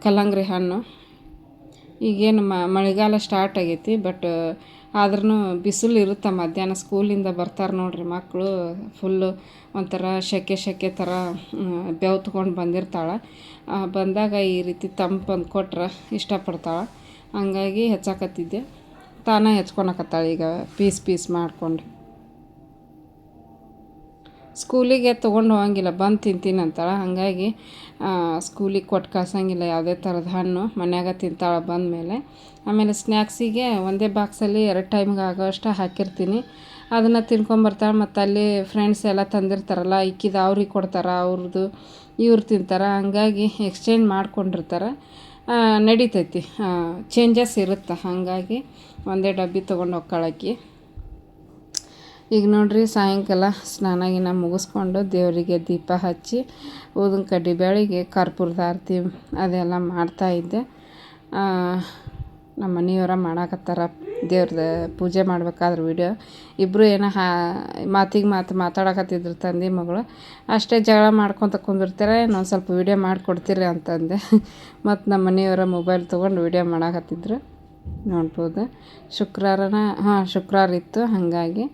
S1: ಕಲ್ಲಂಗಡಿ ಹಣ್ಣು. ಈಗೇನು ಮಳೆಗಾಲ ಸ್ಟಾರ್ಟ್ ಆಗೈತಿ, ಬಟ್ ಆದ್ರೂ ಬಿಸಿಲು ಇರುತ್ತೆ. ಮಧ್ಯಾಹ್ನ ಸ್ಕೂಲಿಂದ ಬರ್ತಾರೆ ನೋಡ್ರಿ ಮಕ್ಕಳು, ಫುಲ್ಲು ಒಂಥರ ಸೆಕೆ ಥರ ಬೆವ್ತ್ಕೊಂಡು ಬಂದಿರ್ತಾಳೆ. ಬಂದಾಗ ಈ ರೀತಿ ತಂಪಂದು ಕೊಟ್ರೆ ಇಷ್ಟಪಡ್ತಾಳೆ. ಹಂಗಾಗಿ ಹೆಚ್ಚಾಕತ್ತಿದ್ದೆ. ತಾನೇ ಹೆಚ್ಕೊಳಕತ್ತಾಳೆ ಈಗ ಪೀಸ್ ಮಾಡ್ಕೊಂಡು. ಸ್ಕೂಲಿಗೆ ತೊಗೊಂಡು ಹೋಗಂಗಿಲ್ಲ, ಬಂದು ತಿಂತೀನಿ ಅಂತಾಳೆ. ಹಾಗಾಗಿ ಸ್ಕೂಲಿಗೆ ಕೊಟ್ಟು ಕಳ್ಸಂಗಿಲ್ಲ ಯಾವುದೇ ಥರದ ಹಣ್ಣು, ಮನ್ಯಾಗ ತಿಂತಾಳೆ ಬಂದಮೇಲೆ. ಆಮೇಲೆ ಸ್ನ್ಯಾಕ್ಸಿಗೆ ಒಂದೇ ಬಾಕ್ಸಲ್ಲಿ 2 ಟೈಮ್ಗೆ ಆಗೋಷ್ಟು ಹಾಕಿರ್ತೀನಿ. ಅದನ್ನು ತಿನ್ಕೊಂಬರ್ತಾಳೆ. ಮತ್ತು ಅಲ್ಲಿ ಫ್ರೆಂಡ್ಸ್ ಎಲ್ಲ ತಂದಿರ್ತಾರಲ್ಲ, ಇಕ್ಕಿದ ಅವ್ರಿಗೆ ಕೊಡ್ತಾರೆ, ಅವ್ರದ್ದು ಇವ್ರು ತಿಂತಾರೆ. ಹಂಗಾಗಿ ಎಕ್ಸ್ಚೇಂಜ್ ಮಾಡ್ಕೊಂಡಿರ್ತಾರೆ, ನಡಿತೈತಿ, ಚೇಂಜಸ್ ಇರುತ್ತೆ. ಹಾಗಾಗಿ ಒಂದೇ ಡಬ್ಬಿ ತೊಗೊಂಡು ಹೋಗ್ಕೊಳಕ್ಕಿ. ಈಗ ನೋಡ್ರಿ ಸಾಯಂಕಾಲ ಸ್ನಾನ ಮುಗಿಸ್ಕೊಂಡು ದೇವರಿಗೆ ದೀಪ ಹಚ್ಚಿ ಊದಿನ ಕಡ್ಡಿ ಬೆಳಗ್ಗೆ ಕರ್ಪೂರದ ಆರತಿ ಅದೆಲ್ಲ ಮಾಡ್ತಾಯಿದ್ದೆ. ನಮ್ಮ ಮನೆಯವರ ಮಾಡಾಕತ್ತಾರ ದೇವ್ರದ ಪೂಜೆ ಮಾಡ್ಬೇಕಾದ್ರೆ ವಿಡಿಯೋ. ಇಬ್ಬರು ಏನೋ ಮಾತಿಗೆ ಮಾತಾಡಕತ್ತಿದ್ರು ತಂದೆ ಮಗಳು. ಅಷ್ಟೇ ಜಗಳ ಮಾಡ್ಕೊತ ಕುಂದಿರ್ತಾರೆ, ನಾನು ಸ್ವಲ್ಪ ವೀಡಿಯೋ ಮಾಡಿಕೊಡ್ತೀರಿ ಅಂತಂದೆ. ಮತ್ತು ನಮ್ಮ ಮನೆಯವರ ಮೊಬೈಲ್ ತೊಗೊಂಡು ವೀಡಿಯೋ ಮಾಡಾಕತ್ತಿದ್ರು, ನೋಡ್ಬೋದು. ಶುಕ್ರವಾರ ಇತ್ತು. ಹಾಗಾಗಿ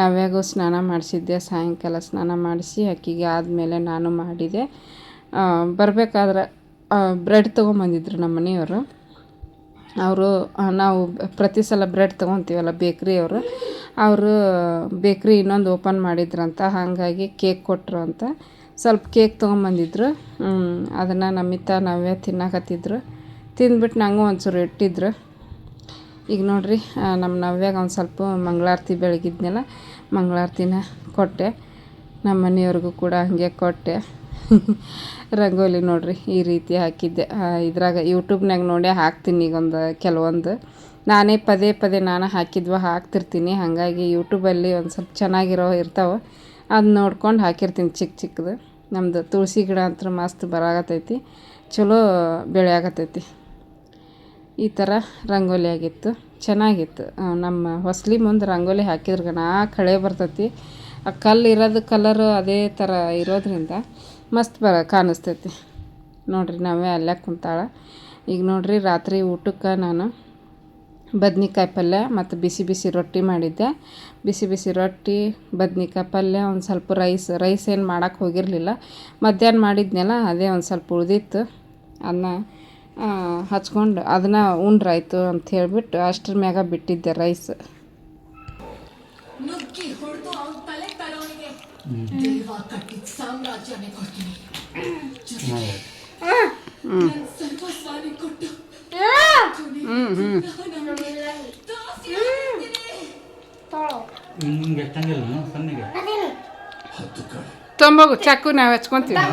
S1: ನವ್ಯಾಗೂ ಸ್ನಾನ ಮಾಡಿಸಿದ್ದೆ. ಸಾಯಂಕಾಲ ಸ್ನಾನ ಮಾಡಿಸಿ ಅಕ್ಕಿಗೆ ಆದಮೇಲೆ ನಾನು ಮಾಡಿದೆ. ಬರಬೇಕಾದ್ರೆ ಬ್ರೆಡ್ ತೊಗೊಂಬಂದಿದ್ರು ನಮ್ಮ ಮನೆಯವರು. ಅವರು ನಾವು ಪ್ರತಿ ಸಲ ಬ್ರೆಡ್ ತೊಗೊತೀವಲ್ಲ ಬೇಕ್ರಿಯವರು, ಅವರು ಬೇಕ್ರಿ ಇನ್ನೊಂದು ಓಪನ್ ಮಾಡಿದ್ರಂತ. ಹಾಗಾಗಿ ಕೇಕ್ ಕೊಟ್ಟರು ಅಂತ ಸ್ವಲ್ಪ ಕೇಕ್ ತೊಗೊಂಬಂದಿದ್ರು. ಅದನ್ನು ನವ್ಯ ತಿನ್ನಕತ್ತಿದ್ರು. ತಿಂದ್ಬಿಟ್ಟು ನಂಗೂ ಒಂಚೂರು ಇಟ್ಟಿದ್ರು. ಈಗ ನೋಡ್ರಿ ನಮ್ಮ ನವ್ಯಾಗ ಒಂದು ಸ್ವಲ್ಪ ಮಂಗಳಾರತಿ ಬೆಳಗಿದ್ನೆಲ್ಲ, ಮಂಗಳಾರತಿನ ಕೊಟ್ಟೆ. ನಮ್ಮ ಮನೆಯವ್ರಿಗೂ ಕೂಡ ಹಾಗೆ ಕೊಟ್ಟೆ. ರಂಗೋಲಿ ನೋಡ್ರಿ ಈ ರೀತಿ ಹಾಕಿದ್ದೆ. ಇದ್ರಾಗ ಯೂಟ್ಯೂಬ್ನಾಗ ನೋಡಿ ಹಾಕ್ತೀನಿ ಈಗ ಕೆಲವೊಂದು. ನಾನೇ ಪದೇ ನಾನು ಹಾಕ್ತಿರ್ತೀನಿ. ಹಾಗಾಗಿ ಯೂಟ್ಯೂಬಲ್ಲಿ ಒಂದು ಸ್ವಲ್ಪ ಚೆನ್ನಾಗಿರೋ ಇರ್ತಾವೆ, ಅದು ನೋಡ್ಕೊಂಡು ಹಾಕಿರ್ತೀನಿ ಚಿಕ್ಕದು. ನಮ್ಮದು ತುಳಸಿ ಗಿಡ ಅಂತೂ ಮಸ್ತ್ ಬರಾಕತ್ತೈತಿ, ಚಲೋ ಬೆಳೆ ಆಗತ್ತೈತಿ. ಈ ಥರ ರಂಗೋಲಿ ಆಗಿತ್ತು, ಚೆನ್ನಾಗಿತ್ತು. ನಮ್ಮ ಹೊಸ್ಲಿ ಮುಂದೆ ರಂಗೋಲಿ ಹಾಕಿದ್ರೆ ಕಳೆ ಬರ್ತೈತಿ. ಆ ಕಲ್ಲು ಇರೋದು ಕಲರು ಅದೇ ಥರ ಇರೋದ್ರಿಂದ ಮಸ್ತ್ ಕಾಣಿಸ್ತೈತಿ. ನೋಡ್ರಿ ನಾವೇ ಅಲ್ಲೇ ಕುಂತಾಳೆ. ಈಗ ನೋಡ್ರಿ ರಾತ್ರಿ ಊಟಕ್ಕೆ ನಾನು ಬದ್ನಿಕಾಯಿ ಪಲ್ಯ ಮತ್ತು ಬಿಸಿ ರೊಟ್ಟಿ ಮಾಡಿದ್ದೆ. ಬಿಸಿ ರೊಟ್ಟಿ, ಬದ್ನಿಕಾಯಿ ಪಲ್ಯ, ಒಂದು ಸ್ವಲ್ಪ ರೈಸ್ ಏನು ಮಾಡೋಕ್ಕೆ ಹೋಗಿರಲಿಲ್ಲ. ಮಧ್ಯಾಹ್ನ ಮಾಡಿದ್ನಲ್ಲ ಅದೇ ಒಂದು ಸ್ವಲ್ಪ ಉಳಿದಿತ್ತು. ಅದನ್ನ ಹಚ್ಕೊಂಡು ಅದನ್ನು ಉಂಡ್ರಾಯ್ತು ಅಂತ ಹೇಳಿಬಿಟ್ಟು ಅಷ್ಟ್ರ ಮ್ಯಾಗ ಬಿಟ್ಟಿದ್ದೆ ರೈಸ್. ತೊಂಬೋಗು ಚಾಕು ನಾವು ಹಚ್ಕೊತೀವಿ.